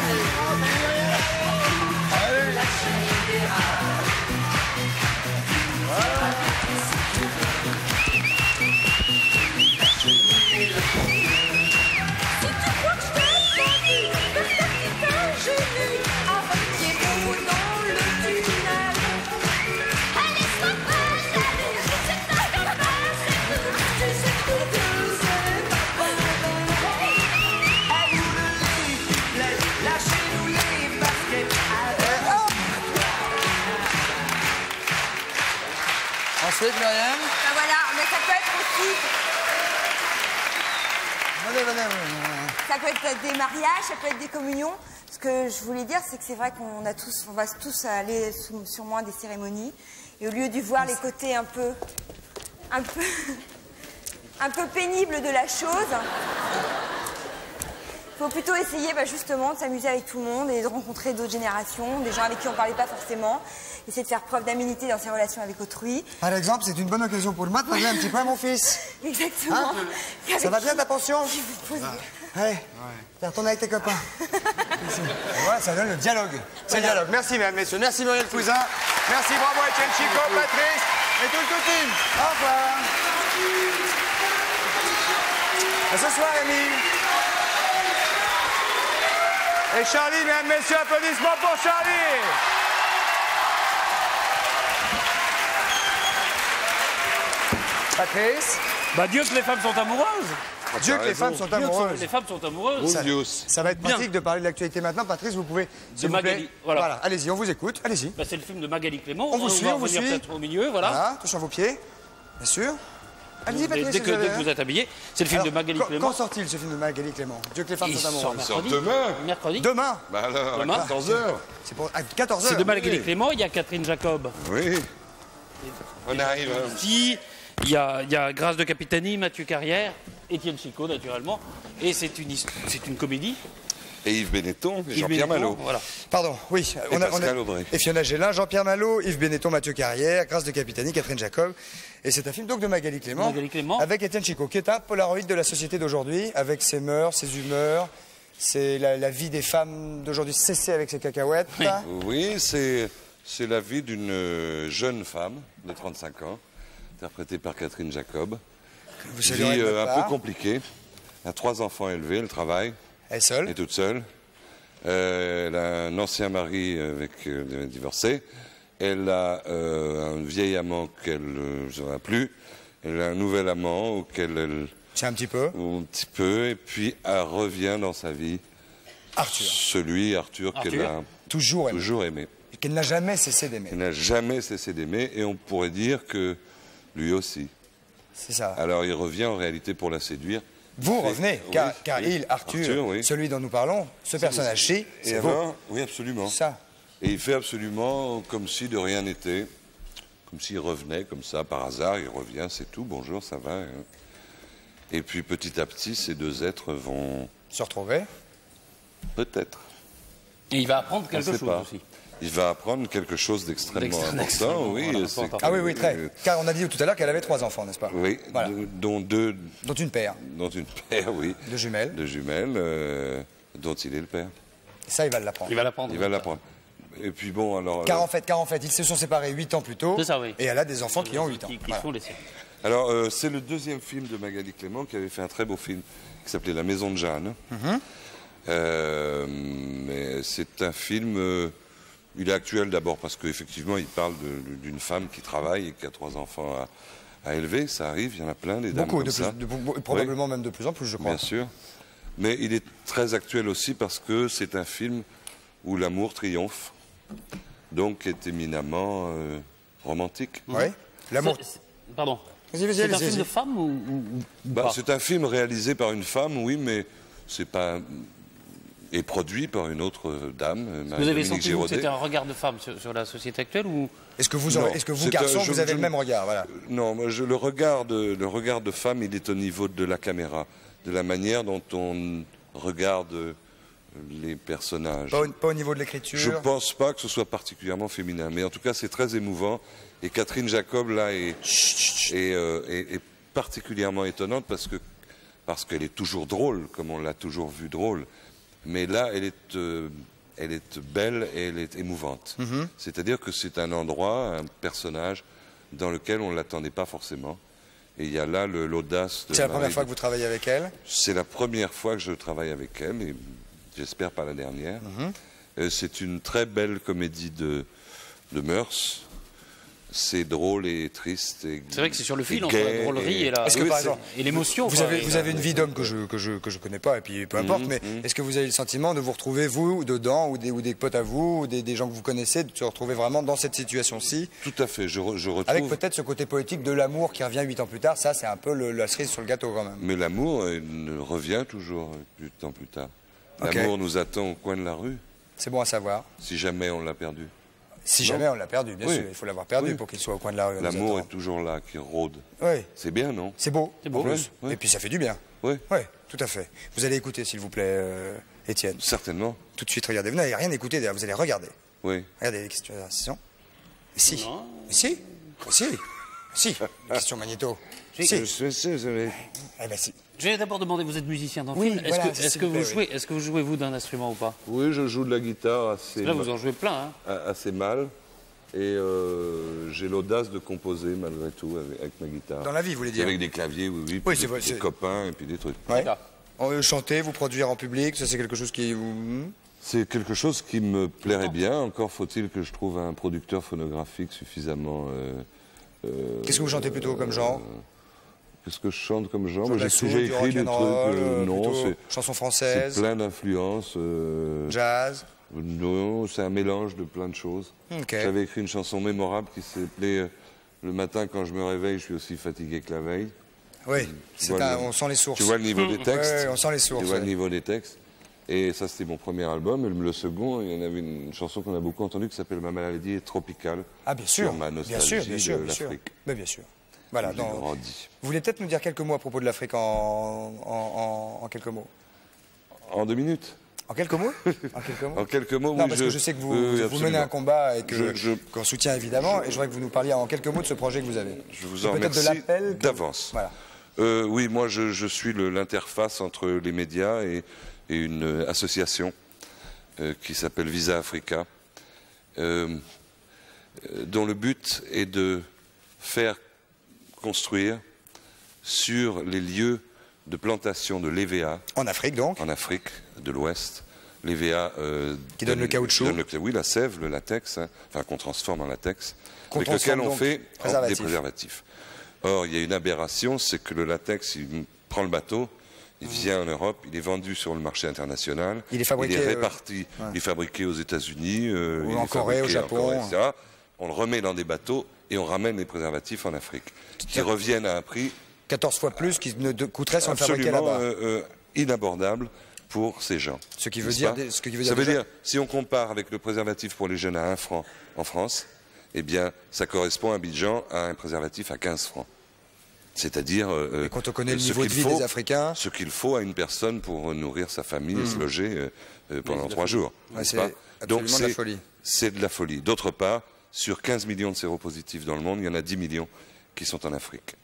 Ensuite, Myriam. Ben voilà, mais ça peut être aussi... Ça peut être des mariages, ça peut être des communions. Ce que je voulais dire, c'est que c'est vrai qu'on va tous aller sûrement à des cérémonies. Et au lieu de voir les côtés un peu pénibles de la chose, il faut plutôt essayer justement de s'amuser avec tout le monde et de rencontrer d'autres générations, des gens avec qui on ne parlait pas forcément. Essayer de faire preuve d'aménité dans ses relations avec autrui. Par exemple, c'est une bonne occasion pour moi de parler un petit peu à mon fils. Exactement. Hein? Ça va bien ta pension? Ouais. T'es retourné avec tes copains. Voilà, ça donne le dialogue. C'est le dialogue. Merci, mesdames, messieurs. Merci, Muriel Fouzin. Merci, bravo, Etienne Chico, Patrice et tout le team. Au revoir. À ce soir, Rémi. Et Charlie, mesdames, messieurs, applaudissements pour Charlie. Patrice. Dieu que les femmes sont amoureuses. Dieu que les femmes sont amoureuses. Les femmes sont amoureuses. Ça va être pratique de parler de l'actualité maintenant. Patrice, vous pouvez, s'il vous plaît. Voilà. Allez-y, on vous écoute. Allez-y. C'est le film de Magali Clément. On vous suit, on vous suit. Peut-être au milieu, voilà. Touche à vos pieds, bien sûr. Allez-y, Patrice. Dès que vous êtes habillé, c'est le film de Magali Clément. Quand sort-il ce film de Magali Clément? Dieu que les femmes sont amoureuses. Il sort demain. Mercredi. Demain. Bah alors, à 14h. C'est pour à 14h. C'est de Magali Clément, il y a Catherine Jacob. Oui. On arrive. Il y a Grâce de Capitani, Mathieu Carrière, Étienne Chico, naturellement. Et c'est une comédie. Et Yves Benetton, et Jean-Pierre Malo. Voilà. Pardon, oui. Et Pascal Aubray. Et Fiona Gélin, Jean-Pierre Malo, Yves Benetton, Mathieu Carrière, Grâce de Capitani, Catherine Jacob. Et c'est un film donc de Magali Clément. Avec Étienne Chico, qui est un Polaroid de la société d'aujourd'hui, avec ses mœurs, ses humeurs. C'est la vie des femmes d'aujourd'hui cessée avec ses cacahuètes. Oui, c'est la vie d'une jeune femme de 35 ans, interprétée par Catherine Jacob. Vie un peu compliquée. Elle a 3 enfants élevés, elle travaille. Elle est seule. Elle est toute seule. Elle a un ancien mari avec divorcé. Elle a un vieil amant qu'elle ne va plus. Elle a un nouvel amant auquel elle... C'est un petit peu. Un petit peu. Et puis elle revient dans sa vie. Arthur. Arthur qu'elle a toujours aimé. Et qu'elle n'a jamais cessé d'aimer. Elle n'a jamais cessé d'aimer. Et on pourrait dire que lui aussi. C'est ça. Alors il revient en réalité pour la séduire. Vous revenez, car Arthur, oui. Celui dont nous parlons, ce personnage-ci, c'est vous. Oui, absolument. Ça. Et il fait absolument comme si de rien n'était. Comme s'il revenait, comme ça, par hasard, il revient, c'est tout, bonjour, ça va. Et puis petit à petit, ces deux êtres vont... Se retrouver. Peut-être. Et il va apprendre quelque chose aussi. Il va apprendre quelque chose d'extrêmement important, oui. Ah oui, très. Car on a dit tout à l'heure qu'elle avait 3 enfants, n'est-ce pas? Oui, voilà. Dont une paire. Dont une paire, oui. De jumelles. De jumelles, dont il est le père. Et ça, il va l'apprendre. Il va l'apprendre. Et puis bon, alors... Car en fait, ils se sont séparés 8 ans plus tôt. C'est ça, oui. Et elle a des enfants qui ont 8 ans. Qui sont les siens. Alors, c'est le deuxième film de Magali Clément qui avait fait un très beau film qui s'appelait La Maison de Jeanne. Mais c'est un film... il est actuel d'abord parce qu'effectivement, il parle d'une femme qui travaille et qui a 3 enfants à élever. Ça arrive, il y en a plein, des dames comme ça. Probablement même de plus en plus, je crois. Bien sûr. Mais il est très actuel aussi parce que c'est un film où l'amour triomphe. Donc, est éminemment romantique. Oui. L'amour... Pardon. C'est un film de femme ou pas? C'est un film réalisé par une femme, oui, mais c'est pas... Et produit par une autre dame, vous avez senti que c'était un regard de femme sur la société actuelle ou... Est-ce que vous, garçons, vous avez le même regard, voilà. Non, le regard de femme, il est au niveau de la caméra, de la manière dont on regarde les personnages. Pas au niveau de l'écriture. Je ne pense pas que ce soit particulièrement féminin, mais en tout cas c'est très émouvant. Et Catherine Jacob là est particulièrement étonnante parce qu'elle est toujours drôle, comme on l'a toujours vue drôle. Mais là, elle est belle et elle est émouvante. C'est-à-dire que c'est un endroit, un personnage dans lequel on ne l'attendait pas forcément. Et il y a là l'audace de... C'est la première fois que vous travaillez avec elle? C'est la première fois que je travaille avec elle, et j'espère pas la dernière. C'est une très belle comédie de mœurs. C'est drôle et triste. C'est vrai que c'est sur le fil entre la drôlerie et l'émotion. Vous avez une vie d'homme que je connais pas, et puis peu importe, mais est-ce que vous avez le sentiment de vous retrouver, vous, dedans, ou des potes à vous, ou des gens que vous connaissez, de se retrouver vraiment dans cette situation-ci? Tout à fait, je retrouve... Avec peut-être ce côté poétique de l'amour qui revient 8 ans plus tard, ça c'est un peu la cerise sur le gâteau quand même. Mais l'amour revient toujours 8 ans plus tard. L'amour nous attend au coin de la rue. C'est bon à savoir. Si jamais on l'a perdu. Si jamais on l'a perdu, bien sûr, il faut l'avoir perdu pour qu'il soit au coin de la rue. L'amour est toujours là, qui rôde. Oui. C'est bien, non? C'est beau. C'est beau. Oui. Et puis ça fait du bien. Oui. Oui, tout à fait. Vous allez écouter, s'il vous plaît, Étienne. Certainement. Tout de suite, regardez. Vous n'avez rien écouté, d'ailleurs, vous allez regarder. Oui. Regardez les questions. Si. Si. Si. Les questions magnéto. Si. Eh ben si. Je vais d'abord demander, vous êtes musicien dans le film. Est-ce que vous jouez, vous, d'un instrument ou pas? Oui, je joue de la guitare assez... Là, vous en jouez plein, hein? Assez mal. Et j'ai l'audace de composer, malgré tout, avec ma guitare. Dans la vie, vous voulez dire? Avec des claviers, oui, Oui, des copains, et puis des trucs. Ouais. Chanter, vous produire en public, ça c'est quelque chose qui vous... C'est quelque chose qui me plairait bien. Encore faut-il que je trouve un producteur phonographique suffisamment... Qu'est-ce que vous chantez plutôt comme genre? Qu'est-ce que je chante comme genre? J'ai écrit des trucs... non, c'est... Chansons françaises? C'est plein d'influences. Jazz? Non, c'est un mélange de plein de choses. J'avais écrit une chanson mémorable qui s'appelait Le matin quand je me réveille, je suis aussi fatigué que la veille. Oui, on sent les sources. Tu vois le niveau des textes? Oui, on sent les sources. Tu vois le niveau des textes. Et ça, c'était mon premier album. Et le second, il y en avait une chanson qu'on a beaucoup entendue qui s'appelle Ma maladie est tropicale. Ah, bien sûr. Sur ma nostalgie de l'Afrique. Mais bien sûr. Voilà, vous voulez peut-être nous dire quelques mots à propos de l'Afrique en quelques mots? En 2 minutes? En quelques mots? En quelques mots, non, parce que je sais que vous menez un combat et qu'on soutient évidemment, et je voudrais que vous nous parliez en quelques mots de ce projet que vous avez. Je vous en remercie d'avance. Voilà. Oui, moi je suis l'interface entre les médias et une association qui s'appelle Visa Africa, dont le but est de faire construire sur les lieux de plantation de l'EVA. En Afrique, donc? En Afrique de l'Ouest. L'EVA... qui donne le caoutchouc? Oui, la sève, le latex, enfin qu'on transforme en latex, avec lequel on fait des préservatifs. Or, il y a une aberration, c'est que le latex, il prend le bateau, il vient en Europe, il est vendu sur le marché international, il est réparti, il est fabriqué aux États-Unis, en Corée, au Japon, etc. On le remet dans des bateaux et on ramène les préservatifs en Afrique, qui reviennent à un prix 14 fois plus qu'il ne coûterait si on le fabriquait là-bas. Absolument inabordable pour ces gens. Ce qui veut dire, ça veut dire, si on compare avec le préservatif pour les jeunes à 1 franc en France, eh bien, ça correspond à Abidjan à un préservatif à 15 francs. C'est-à-dire... et quand on connaît le niveau de vie des Africains... Ce qu'il faut à une personne pour nourrir sa famille et se loger pendant 3 jours. C'est absolument de la folie. C'est de la folie. D'autre part, sur 15 millions de séropositifs dans le monde, il y en a 10 millions qui sont en Afrique.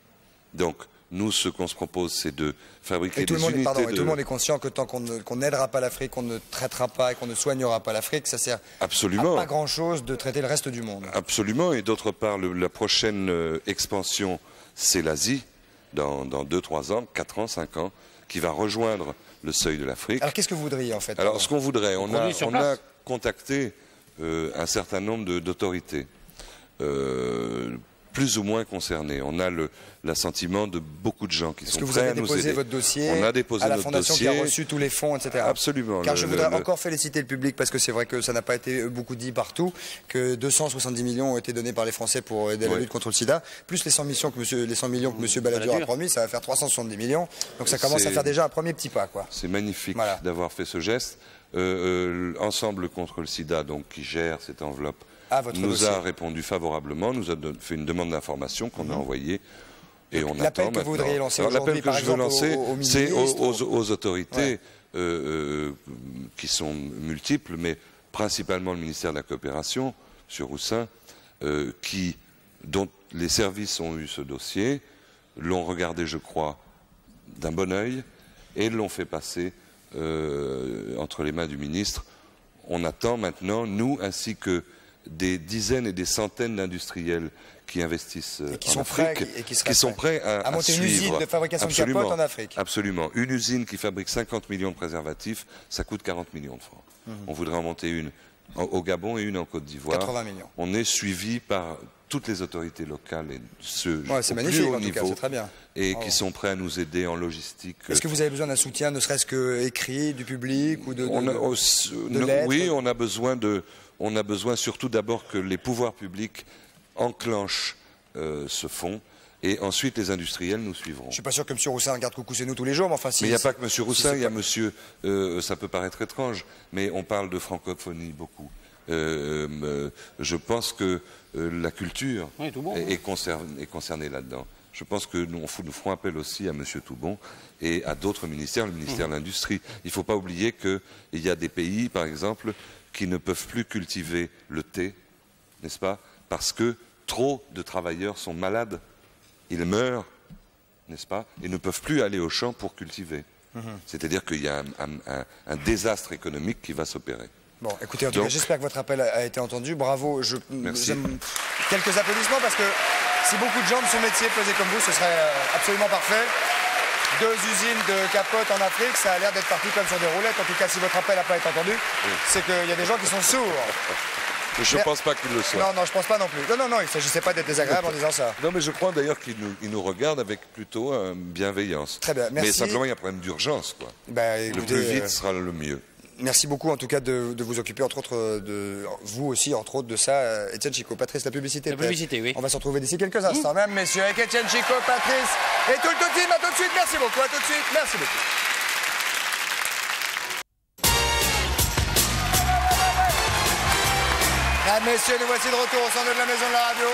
Donc, nous, ce qu'on se propose, c'est de fabriquer des unités et tout le monde est conscient que tant qu'on n'aidera pas l'Afrique, qu'on ne traitera pas et qu'on ne soignera pas l'Afrique, ça sert à pas grand-chose de traiter le reste du monde. Absolument. Et d'autre part, la prochaine expansion, c'est l'Asie, dans 2, 3 ans, 4 ans, 5 ans, qui va rejoindre le seuil de l'Afrique. Alors, qu'est-ce que vous voudriez, en fait? Alors, ce qu'on voudrait, on a contacté un certain nombre d'autorités. Plus ou moins concernés. On a l'assentiment de beaucoup de gens qui sont prêts à nous aider. Est-ce que vous avez déposé votre dossier à la fondation qui a reçu tous les fonds, etc. Absolument. Car je voudrais encore féliciter le public, parce que c'est vrai que ça n'a pas été beaucoup dit partout, que 270 millions ont été donnés par les Français pour aider la lutte contre le sida, plus les 100 millions que M. Balladur a promis, ça va faire 370 millions. Donc ça commence à faire déjà un premier petit pas, quoi. C'est magnifique d'avoir fait ce geste. Ensemble contre le sida, donc, qui gère cette enveloppe, nous a répondu favorablement, nous a fait une demande d'information qu'on a envoyée, Et on l'appel attend que vous voudriez lancer l'appel aujourd'hui, que par je veux exemple, lancer, c'est ministres, aux autorités qui sont multiples, mais principalement le ministère de la Coopération, M. Roussin, dont les services ont eu ce dossier, l'ont regardé, je crois, d'un bon œil, et l'ont fait passer entre les mains du ministre. On attend maintenant, nous, ainsi que des dizaines et des centaines d'industriels qui investissent en Afrique, qui sont prêts à monter une usine de fabrication de capotes en Afrique. Absolument. Une usine qui fabrique 50 millions de préservatifs, ça coûte 40 millions de francs. On voudrait en monter une au Gabon et une en Côte d'Ivoire. 80 millions. On est suivi par toutes les autorités locales et ceux c'est au magnifique, plus haut en tout cas, niveau, c'est très bien. et qui sont prêts à nous aider en logistique. Est-ce que vous avez besoin d'un soutien, ne serait-ce que écrit, du public ou de lettres? Oui, on a besoin surtout d'abord que les pouvoirs publics enclenchent ce fonds, et ensuite les industriels nous suivront. Je ne suis pas sûr que M. Roussin regarde Coucou c'est nous tous les jours, mais enfin si... Mais il n'y a pas que M. Roussin, il y a monsieur, ça peut paraître étrange, mais on parle de francophonie beaucoup. Je pense que la culture est concernée là-dedans. Je pense que nous ferons appel aussi à M. Toubon et à d'autres ministères, le ministère de l'Industrie. Il ne faut pas oublier qu'il y a des pays, par exemple, qui ne peuvent plus cultiver le thé, n'est-ce pas, parce que trop de travailleurs sont malades. Ils meurent, n'est-ce pas, et ne peuvent plus aller au champ pour cultiver. C'est-à-dire qu'il y a un désastre économique qui va s'opérer. Bon, écoutez, en tout cas, j'espère que votre appel a été entendu. Bravo. Merci. Quelques applaudissements parce que si beaucoup de gens de ce métier faisaient comme vous, ce serait absolument parfait. 2 usines de capotes en Afrique, ça a l'air d'être parti comme sur des roulettes. En tout cas, si votre appel n'a pas été entendu, c'est qu'il y a des gens qui sont sourds. Je ne pense pas qu'il le soit. Non, je pense pas non plus. Non, il ne s'agissait pas d'être désagréable en disant ça. Non, mais je crois d'ailleurs qu'il nous regarde avec plutôt bienveillance. Très bien, merci. Mais simplement, il y a un problème d'urgence, quoi. Écoutez, le plus vite sera le mieux. Merci beaucoup en tout cas de vous occuper entre autres de vous aussi entre autres de ça, Étienne Chicot. Patrice, la publicité. La publicité, oui. On va se retrouver d'ici quelques instants, mesdames, messieurs, avec Étienne Chicot, Patrice et tout le team. À tout de suite. Merci beaucoup. À tout de suite. Merci beaucoup. Mesdames, messieurs, nous voici de retour au centre de la maison de la radio.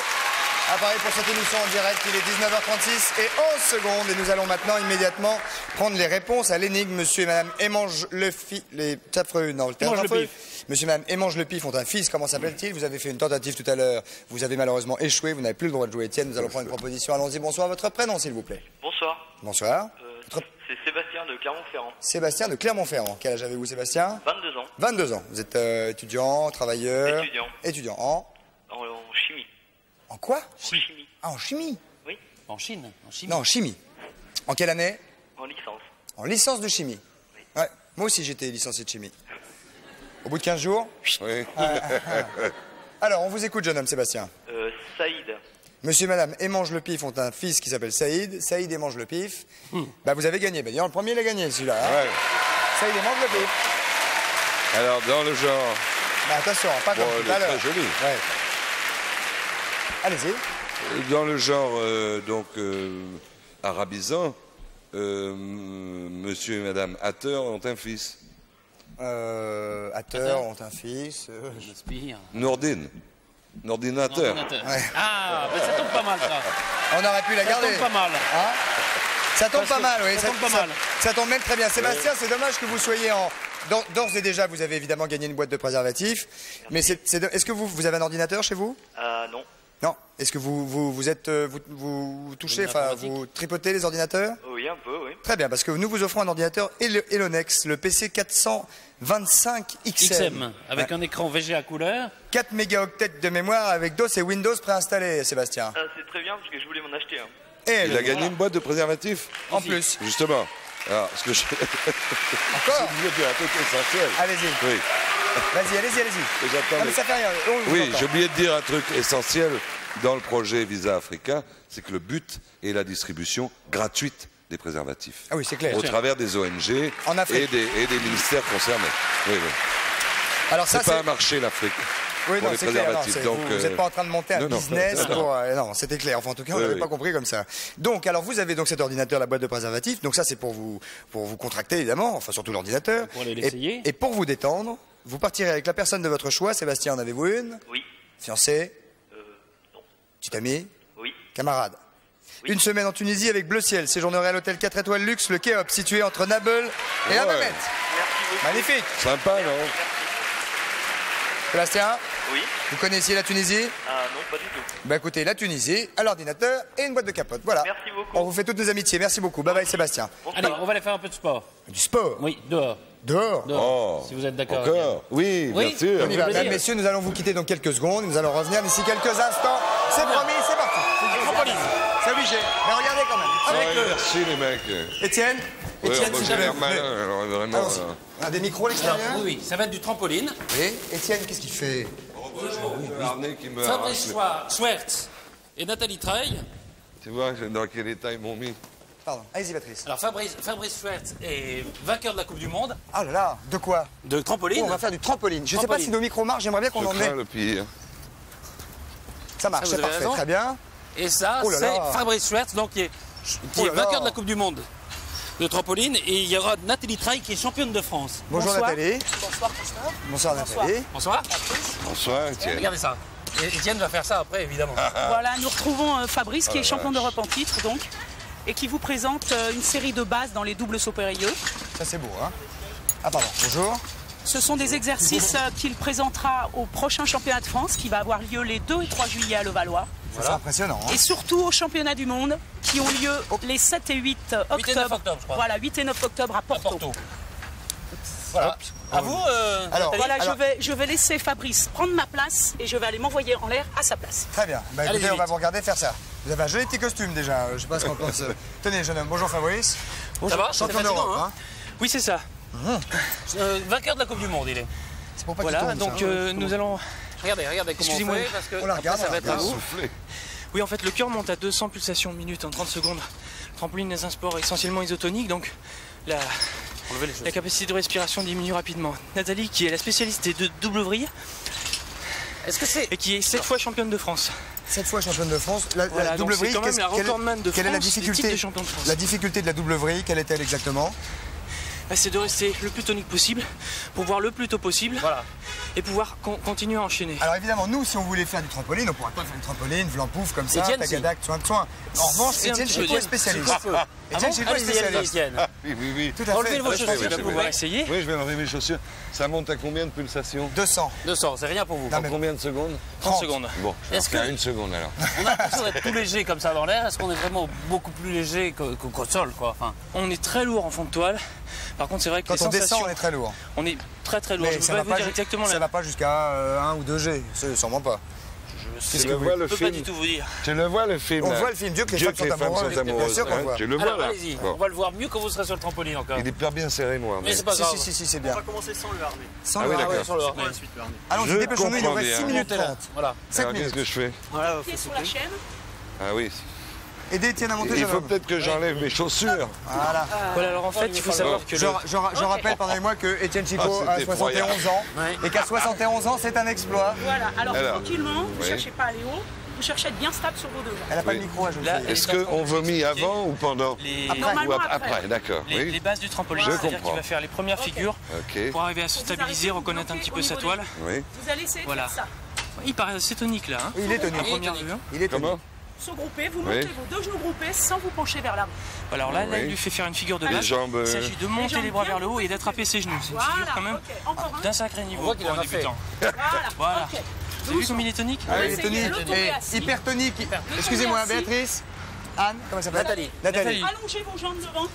À Paris pour cette émission en direct, il est 19h36 et 11 secondes et nous allons maintenant immédiatement prendre les réponses à l'énigme. Monsieur et madame Émange le Pif, Monsieur et madame Émange le Pif ont un fils, comment s'appelle-t-il? Vous avez fait une tentative tout à l'heure, vous avez malheureusement échoué, vous n'avez plus le droit de jouer. Étienne, nous allons prendre une proposition. Allons-y, bonsoir, votre prénom s'il vous plaît. Bonsoir. Bonsoir. C'est Sébastien de Clermont-Ferrand. Sébastien de Clermont-Ferrand. Quel âge avez-vous, Sébastien? 22 ans. 22 ans. Vous êtes étudiant, travailleur? Étudiant. Étudiant En chimie. En quoi? En chimie. Ah, en chimie? Oui. En Chine. Non, en chimie. En quelle année? En licence. En licence de chimie. Oui. Ouais. Moi aussi, j'étais licencié de chimie. Au bout de 15 jours? Oui. Alors, on vous écoute, jeune homme, Sébastien. Saïd. Monsieur et madame Émange le Pif ont un fils qui s'appelle Saïd. Saïd Émange le Pif. Bah, vous avez gagné. Bah, le premier, il a gagné, celui-là. Hein. Ouais. Saïd Émange le Pif. Alors, dans le genre... Bah, attention, pas comme tout à l'heure. très joli. Ouais. Allez-y. Dans le genre, arabisant, monsieur et madame Hatter ont un fils. Hatter ont un fils. J'inspire. Nordine. Nordinateur. Ouais. Ah, ben ça tombe pas mal, ça. On aurait pu la Ça garder. tombe pas mal. Hein ça tombe pas mal, oui. Ça tombe pas mal. Ça tombe même très bien. Sébastien, c'est dommage que vous soyez en... D'ores et déjà, vous avez évidemment gagné une boîte de préservatifs. Mais est-ce que vous avez un ordinateur chez vous? Non. Non. Est-ce que vous touchez, enfin, vous tripotez les ordinateurs? Oui, un peu, oui. Très bien, parce que nous vous offrons un ordinateur Elonex, le PC 425 XM. Avec un écran VGA couleur. 4 mégaoctets de mémoire avec DOS et Windows préinstallés, Sébastien. C'est très bien parce que je voulais m'en acheter un. Et Il a gagné une boîte de préservatifs. en plus. Justement. Alors, ce que je... Encore? Je veux dire un truc essentiel. Allez-y. Oui. Vas-y, allez-y. J'attends Non, mais ça fait rien. On vous Oui, entend. j'ai oublié de dire un truc essentiel dans le projet Visa Africa, c'est que le but est la distribution gratuite des préservatifs. Ah oui, c'est clair. Au travers des ONG En Afrique. et des ministères concernés. Oui. Alors ça, C'est pas un marché, l'Afrique. Oui, pour non, les c'est clair. Non, préservatifs. Donc, vous n'êtes pas en train de monter un non, business non. pour... non, c'était clair. Enfin, en tout cas, on n'avait pas compris comme ça. Donc, alors, vous avez donc cet ordinateur, la boîte de préservatifs. Donc ça, c'est pour vous contracter, évidemment. Enfin, surtout l'ordinateur. Pour aller l'essayer. Et pour vous détendre, vous partirez avec la personne de votre choix. Sébastien, en avez-vous une? Oui. Fiancé? Non. Petit ami? Oui. Camarade? Oui. Une semaine en Tunisie avec Bleu Ciel. Séjournerez à l'hôtel 4 étoiles luxe, le Kéop, situé entre Nabeul et Hammamet. Merci beaucoup. Magnifique. Sympa, non? Sébastien, Oui. vous connaissiez la Tunisie? Ah non, pas du tout. Bah écoutez, la Tunisie, à l'ordinateur et une boîte de capote. Voilà. Merci beaucoup. On vous fait toutes nos amitiés. Merci beaucoup. Bye bye Sébastien. Allez, on va aller faire un peu de sport. Du sport. Oui, dehors. Dehors. Oh, Si vous êtes d'accord. encore? Oui, Oui. bien sûr. On y va. plaisir. Mesdames, messieurs, nous allons vous quitter dans quelques secondes. Nous allons revenir d'ici quelques instants. C'est promis, c'est parti. C'est obligé. Mais regardez quand même. Avec Ouais, merci les mecs. Étienne. Ouais, Étienne, moi, si j'ai jamais l'air vous malin, voulez. alors vraiment. Allons-y. On a des micros à l'extérieur. Oui, ça va être du trampoline. Oui. Étienne, qu'est-ce qu'il fait? L'arnais qui me Fabrice arrache. Schwertz et Nathalie Treille. Tu vois dans quel état ils m'ont mis? Pardon. Allez-y, Patrice. Alors Fabrice Schwertz est vainqueur de la Coupe du Monde Ah là là. De quoi? de trampoline. Oh, on va faire du trampoline. Je ne sais pas Trampoline. si nos micros marchent. J'aimerais bien qu'on Je en ait. crains le pire. Ça marche. Ça, C'est vous avez parfait. raison. Très bien. Et ça, Oh là c'est là. Fabrice Schwertz, donc qui est Oh là vainqueur là. de la Coupe du Monde de trampoline. Et il y aura Nathalie Treille qui est championne de France. Bonjour Bonsoir. Nathalie. Bonsoir, Christophe. Bonsoir Nathalie. Bonsoir. Bonsoir, Étienne. Regardez ça. Et Étienne va faire ça après, évidemment. Voilà, nous retrouvons Fabrice, qui Oh est la champion vache. d'Europe en titre, donc, et qui vous présente une série de bases dans les doubles sauts périlleux. Ça c'est beau, hein? Ah pardon. Bonjour. Ce sont des exercices qu'il présentera au prochain championnat de France, qui va avoir lieu les 2 et 3 juillet à Levallois. Ça c'est impressionnant. Hein? Et surtout au championnat du monde, qui ont lieu les 7 et 8 octobre. 8 et 9 octobre, je crois. Voilà, 8 et 9 octobre à À Porto. Porto. Voilà. À vous, Alors, Nathalie. Voilà, Alors- je vais laisser Fabrice prendre ma place et je vais aller m'envoyer en l'air à sa place. Très bien. Bah, Allez, écoutez, on va vite. vous regarder faire ça. Vous avez un joli petit costume déjà. Je sais pas ce qu'on pense. Tenez, jeune homme. Bonjour Fabrice. Ça va? Champion C'est fatigant, d'Europe. hein. Hein? Oui, c'est ça. Vainqueur de la Coupe du Monde, il est. C'est pour pas qu'il Voilà, tombe, donc ça, hein. nous allons... Regardez comment on Excusez-moi. fait, parce que On la après, regarde, ça va être à vous. Soufflé. Oui, en fait, le cœur monte à 200 pulsations minute en 30 secondes. Le trampoline est un sport essentiellement isotonique, donc la capacité de respiration diminue rapidement. Nathalie, qui est la spécialiste des double vrille Est-ce que c'est... et qui est 7 fois championne de France. 7 fois championne de France. La Voilà, double donc c'est vrille, quand même la quelle- recordman de quelle est la France des difficulté titres de champion de France. La difficulté de la double vrille, quelle est-elle exactement? Bah, c'est de rester le plus tonique possible, pour voir le plus tôt possible, Voilà. et pouvoir continuer à enchaîner. Alors évidemment, nous, si on voulait faire du trampoline, on pourrait pas faire une trampoline, vlampouf comme ça, Étienne, tagadac, soin de soin. En revanche, C'est un Étienne petit peu Chico est dur. spécialiste. Ah bon Étienne Chico est Allez-y, spécialiste. Étienne. Oui, oui, oui. Tout à Enlevez fait. vos chaussures, oui, vous oui, pouvez oui. Essayer. Oui, je vais enlever mes chaussures. Ça monte à combien de pulsations? 200. 200, c'est rien pour vous. Non, mais- Combien de secondes? 30 secondes. Bon, je vais Est-ce faire que- une seconde alors. On a l'impression d'être tout léger comme ça dans l'air. Est-ce qu'on est vraiment beaucoup plus léger qu'au sol, quoi? Enfin, On est très lourd en fond de toile. Par contre, c'est vrai que Quand les on descend, sensations, on est très lourd. on est très très lourd. Mais Je ne ça peux va pas vous pas, dire exactement ça la... va pas jusqu'à 1 ou 2 G. Sûrement pas. Tu le vois le Je peux pas film? du tout vous dire. Tu le vois le film? On là voit le film Dieu que les Dieu femmes que les sont femmes amoureuses. sont Bien amoureuses. sûr qu'on hein. le voit. Tu le vois alors là? allez-y, Bon. on va le voir mieux quand vous serez sur le trampoline encore. Il est pas bien serré, moi. Mais c'est pas Si, grave. si, c'est bien. commencer sans le harnais. Sans Ah le oui, harnais. d'accord. Sur le harnais. Allons-y, Je dépêchons-nous, il nous comprends reste bien. 6 minutes Montez là. 30. Voilà. 7 Alors, qu'est-ce minutes. que je fais? Pied sur la chaîne. Ah oui. Aidez Étienne à monter, Il jeune faut homme. peut-être que j'enlève mes chaussures. Voilà. Voilà, alors en fait, il faut savoir que Je rappelle, pardonnez-moi, que Étienne Chico Ah, a c'était 71 ans. Ouais. Et qu'à 71 ans, c'est un exploit. Voilà, alors tranquillement, vous oui. cherchez pas à aller haut, vous cherchez à être bien stable sur vos deux jambes. Elle n'a pas Oui. le micro, la jeune Là, fille. Est-ce qu'on vomit avant ou pendant? les, Normalement, Ou après. après, d'accord. les Oui. bases du trampoline, Je c'est-à-dire comprends. qu'il va faire les premières figures Ok. pour arriver à se Vous stabiliser, arrêtez, reconnaître un bloquez petit au peu sa niveau toile. Oui. Vous allez essayer de Voilà. faire ça. Il paraît assez tonique là. Hein. Il est tenu. Première vue. hein. Il est tenu. Comment? Se grouper, vous Oui. montez vos deux genoux groupés sans vous pencher vers l'avant. Alors là, Oui. il lui fait faire une figure de Les base. jambes, Il s'agit de monter jambes les bras bien vers le haut et d'attraper ses genoux. C'est une figure Voilà, quand même ok. Encore un. d'un sacré On niveau voit qu'il pour en un a fait. débutant. Voilà, Voilà. ok. Vous avez vu comme il est tonique? Ah, il est Essayez tonique. de le tomber Et assis. hyper tonique. Le Excusez-moi, tomber assis. Béatrice. Anne, comment elle s'appelle? Nathalie. Nathalie. Allongez vos jambes devant.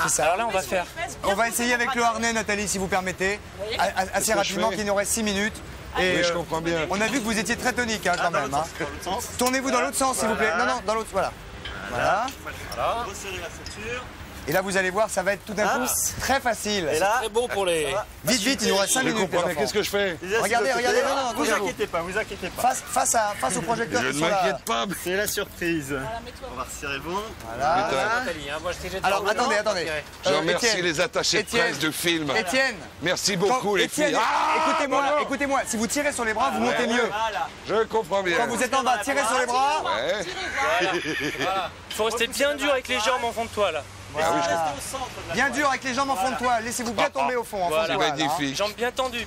C'est ça. Alors là, on va faire. On va essayer avec le harnais, Nathalie, si vous permettez. Assez que je rapidement, fais qu'il nous reste 6 minutes. Et Oui, je comprends bien. on a vu que vous étiez très tonique hein, quand même. Hein. Tournez-vous dans l'autre sens, s'il vous plaît. Non, non, dans l'autre. Voilà. Voilà. Resserrez la ceinture. Et là, vous allez voir, ça va être tout d'un coup très facile. Et là, Très bon pour les. Vite, vite, il nous reste 5 Je minutes. les comprends, mais enfants. qu'est-ce que je fais? Regardez, regardez, non, non, vous vous inquiétez pas, vous inquiétez pas. face au projecteur Je qui ne sont là. m'inquiète pas. mais- C'est la surprise. On va resserrer le ventre. Voilà. Nathalie, hein, moi je t'ai déjà dit. Alors, attendez, attendez. Je remercie Étienne, les attachés de Étienne, presse de film. Étienne, Merci beaucoup, les Étienne, filles. Ah, écoutez-moi, voilà. écoutez-moi. Si vous tirez sur les bras, vous montez mieux. Voilà. Je comprends bien. Quand vous êtes en bas, tirez sur les bras. Ouais. Il faut rester bien dur avec les jambes en fond de toile. Ah oui, Bien dur avec les jambes en fond de toile. Laissez-vous bien tomber au fond. C'est magnifique. Jambes bien tendues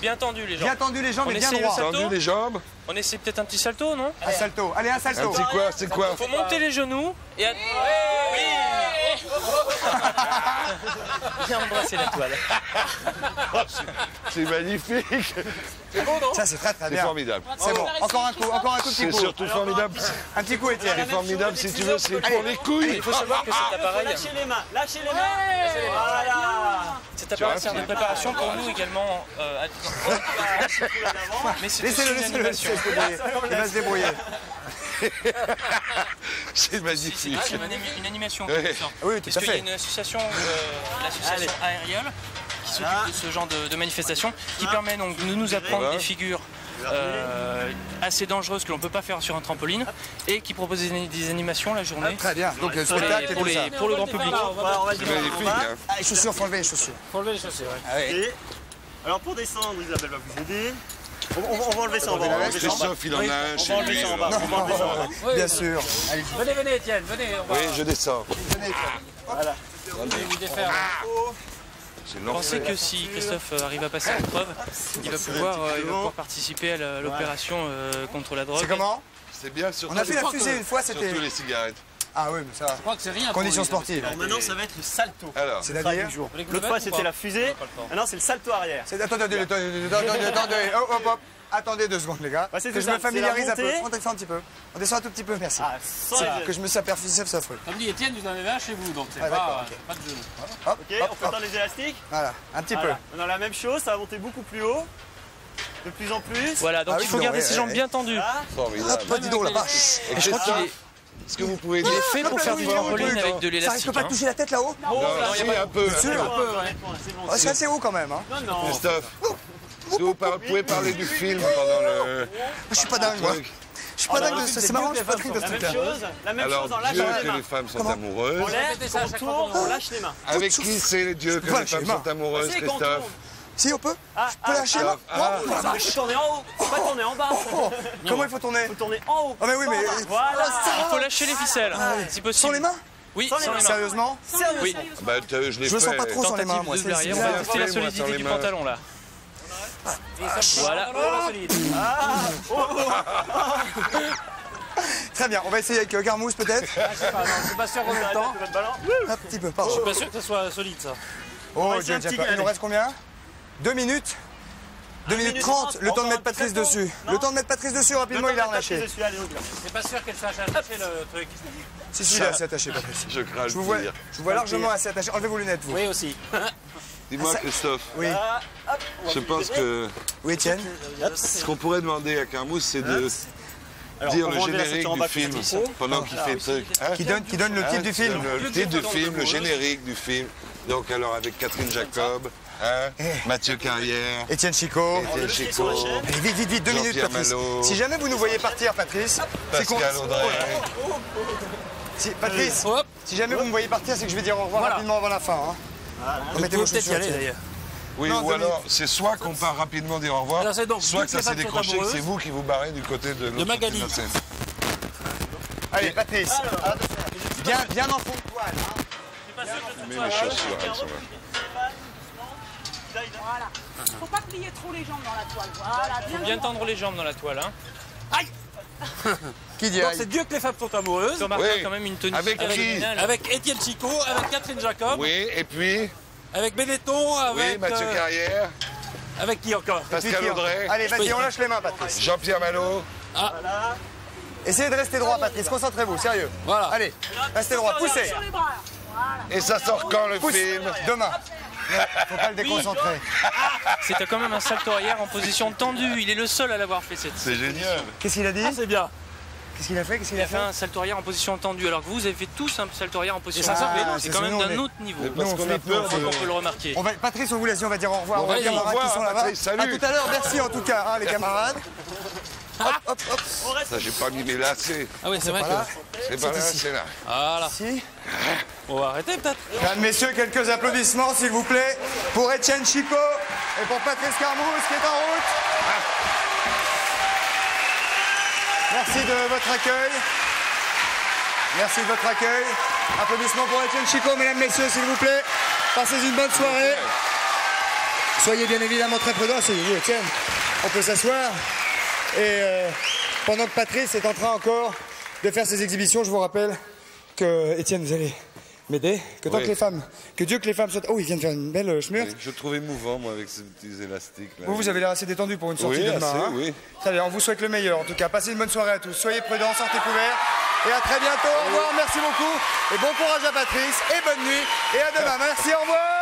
les jambes. Bien tendues les jambes et bien essaie le droit. salto Tendu les jambes. On essaie peut-être un petit salto, non? Un salto. Allez, un salto. C'est quoi? C'est quoi? Faut monter les genoux et... Bien embrasser la toile. C'est magnifique. Ça, c'est très C'est bien. formidable. C'est bon. Encore un petit C'est coup. surtout formidable. Un petit coup, Étienne. C'est formidable si tu veux, c'est pour les couilles. Il faut savoir que cet appareil... Lâchez les mains. Voilà. Cet appareil sert de préparation pour nous également à distance. Mais c'est aussi une animation. Il va se débrouiller. C'est magnifique. C'est une animation. Oui, tout à Parce qu'il y a fait. une association, l'association Aériole, qui s'occupe de ce genre de manifestation, qui permet donc de nous apprendre des figures assez dangereuses que l'on ne peut pas faire sur un trampoline et qui propose des animations la journée. Très bien. Donc, le spectacle et tout ça. Pour le grand public. C'est magnifique. Hein. Ah, les chaussures, faut enlever les chaussures. Faut enlever les chaussures, ouais. Ah, oui. Alors pour descendre, Isabelle va vous aider. On va enlever ça en bas. Christophe, il en a un chez lui. Bien sûr. Venez, Étienne, venez. Oui, je descends. Voilà. C'est Je pensais que si Christophe arrive à passer l'épreuve, il va pouvoir participer à l'opération contre la drogue. C'est comment? C'est bien, surtout. On a fait la fusée une fois, c'était... Surtout les cigarettes. Ah oui, mais ça va. Je crois que c'est rien. Conditions sportives. Alors maintenant, ça va être le salto. Alors, C'est-à-dire? L'autre fois, c'était la fusée. Maintenant, c'est le salto arrière. Attendez. Hop, hop. Attendez 2 secondes, les gars. Bah, c'est que tout je me ça, familiarise c'est un la peu. montée. On descend un petit peu. On descend un tout petit peu, merci. Ah, sans les Que je me s'aperçoive, ça frôle. Comme dit Étienne, vous en avez un chez vous, donc c'est Ah, d'accord, pas de genou. Hop, Ok, hop, on fait hop. dans les élastiques. Voilà, un petit peu. Voilà. On a la même chose, ça va monter beaucoup plus haut. De plus en plus. Voilà, donc Ah oui, il faut non, garder ouais, ses jambes ouais. bien tendues. Là. formidable. Hop, dis donc, la vache. Et Je crois qu'il est Est-ce que vous pouvez dire fait pour faire du trampoline avec de Ça l'élastique. risque pas de toucher la tête là-haut? Non, si, un peu. Bien sûr. C'est bon. C'est assez haut quand même. Hein. Non. Christophe, est-ce que vous pouvez parler du film pendant le... Je suis pas dingue, moi. Je suis pas dingue de ça. C'est marrant, je suis pas dingue de ce La même truc-là. chose. La même Alors, chose en lâchant Dieu les que mains. les femmes sont amoureuses. On lève, on tourne, on lâche les mains. Avec qui c'est Dieu que Voilà, les femmes j'ai les sont amoureuses, C'est qu'on Christophe? Si, on peut? Ah, Je peux lâcher là? Il faut tourner en haut, faut pas tourner en bas. Comment il faut tourner? Il faut tourner en haut. Ah mais oui, mais... Voilà. Il faut lâcher les ficelles, si possible. Sans les mains? Oui, Sans les sans les mains. mains. Sérieusement? Oui. Bah, je l'ai Je le sens fait. pas trop sans les mains, moi. Tentative de l'arrière, on bizarre. va tester la Fais-moi sans solidité les du mains. pantalon là. Voilà. Très bien, on va essayer avec Garmousse peut-être. C'est pas sûr qu'on ait le temps. Votre ballon. Un petit peu, pardon. Je suis pas sûr que ce soit solide, ça. Oh, va essayer Dieu, un petit il nous allez. reste combien? 2 minutes 2 minutes 30, le temps de mettre Patrice dessus. Le temps de mettre Patrice dessus, rapidement il a relâché. C'est pas sûr qu'elle sache attacher le truc. Si, il est assez attaché, Patrice. Je crains Je vous vois, le pire. je vous vois largement assez attaché. Enlevez vos lunettes, vous. Oui, aussi. Dis-moi, Christophe, Oui. je pense que Oui, Étienne. ce qu'on pourrait demander à Carmousse, c'est de dire le générique du film pendant qu'il fait le truc. Hein? Qui donne le titre du film. Le titre du film, le générique du film. Donc alors avec Catherine Jacob, hein, Mathieu Carrière, Étienne Chicot. Étienne Chicot, Allez, vite, 2 minutes, Jean-Pierre Patrice. Malo. Si jamais vous nous voyez partir, Patrice, c'est qu'on... Pascal Audrey. Patrice, Hop. si jamais vous me voyez partir, c'est que je vais dire au revoir Voilà. rapidement avant la fin. Hein. Remettez vos Peut-être y chaussures. aller tiens. d'ailleurs. Oui, Non, ou 2 alors c'est soit qu'on part rapidement dire au revoir, Alors, c'est donc soit que ça toutes les s'est femmes sont décroché, que amoureuses. c'est vous qui vous barrez du côté de l'autre Magali. côté de la scène. Allez, Patrice. Bien en fond de toile. Hein. Mets mes chaussures, elles sont là. Voilà. Faut pas plier trop les jambes dans la toile. Voilà, bien. Bien tendre les jambes dans la toile. Hein. Qui dit Donc aïe? c'est Dieu que les femmes sont amoureuses. Tu remarqueras Oui. quand même une tenue Avec qui originale. Avec Étienne Chicot, avec Catherine Jacob, Oui, et puis, avec Benetton, oui, avec. Mathieu Carrière, Avec qui encore? Pascal Audrey, Allez, vas-y, on lâche les mains, Patrice. Jean-Pierre Malo. Essayez de rester droit, Patrice. Concentrez-vous, sérieux. Voilà. Allez, restez droit. Poussez. Sur les bras. Voilà. Et ça sort quand le Pousse. film? Demain. Faut pas le déconcentrer. C'était quand même un salto arrière en position tendue. Il est le seul à l'avoir fait cette. C'est génial. Qu'est-ce qu'il a dit? Ah, c'est bien. Qu'est-ce qu'il a fait? Qu'est-ce qu'il Il a a fait fait? un salto arrière en position tendue, alors que vous avez fait tous un salto arrière en position ça sort, tendue. mais C'est non, quand c'est même nous, on d'un est- autre niveau. Parce qu'on a peur On peut de... le remarquer. On va, Patrice, on vous laisse, on va dire au revoir Bon, aux vas-y, camarades au revoir, qui sont là-bas. Patrice, salut. À tout à l'heure, merci en tout cas, hein, les camarades. Hop, hop, hop. Ça, j'ai pas mis mes lacets. Ah oui, c'est vrai Voilà. C'est pas là, ici. c'est là. Voilà. Si. On va arrêter peut-être. Mesdames, messieurs, quelques applaudissements, s'il vous plaît, pour Étienne Chicot et pour Patrice Carmousse qui est en route. Merci de votre accueil. Merci de votre accueil. Applaudissements pour Étienne Chicot, mesdames, messieurs, s'il vous plaît. Passez une bonne soirée. Soyez bien évidemment très prudents. Asseyez-vous, Étienne. On peut s'asseoir. Et pendant que Patrice est en train encore de faire ses exhibitions, je vous rappelle que, Étienne, vous allez m'aider. Que tant que les femmes, que Dieu que les femmes soient... Oh, il vient de faire une belle schmurte. Oui, je le trouve émouvant, moi, avec ces petits élastiques. Là. Vous avez l'air assez détendu pour une sortie de demain. Assez, oui. Très bien, on vous souhaite le meilleur. En tout cas, passez une bonne soirée à tous. Soyez prudents, sortez couverts. Et à très bientôt. Au revoir, merci beaucoup. Et bon courage à Patrice. Et bonne nuit. Et à demain. Merci, au revoir.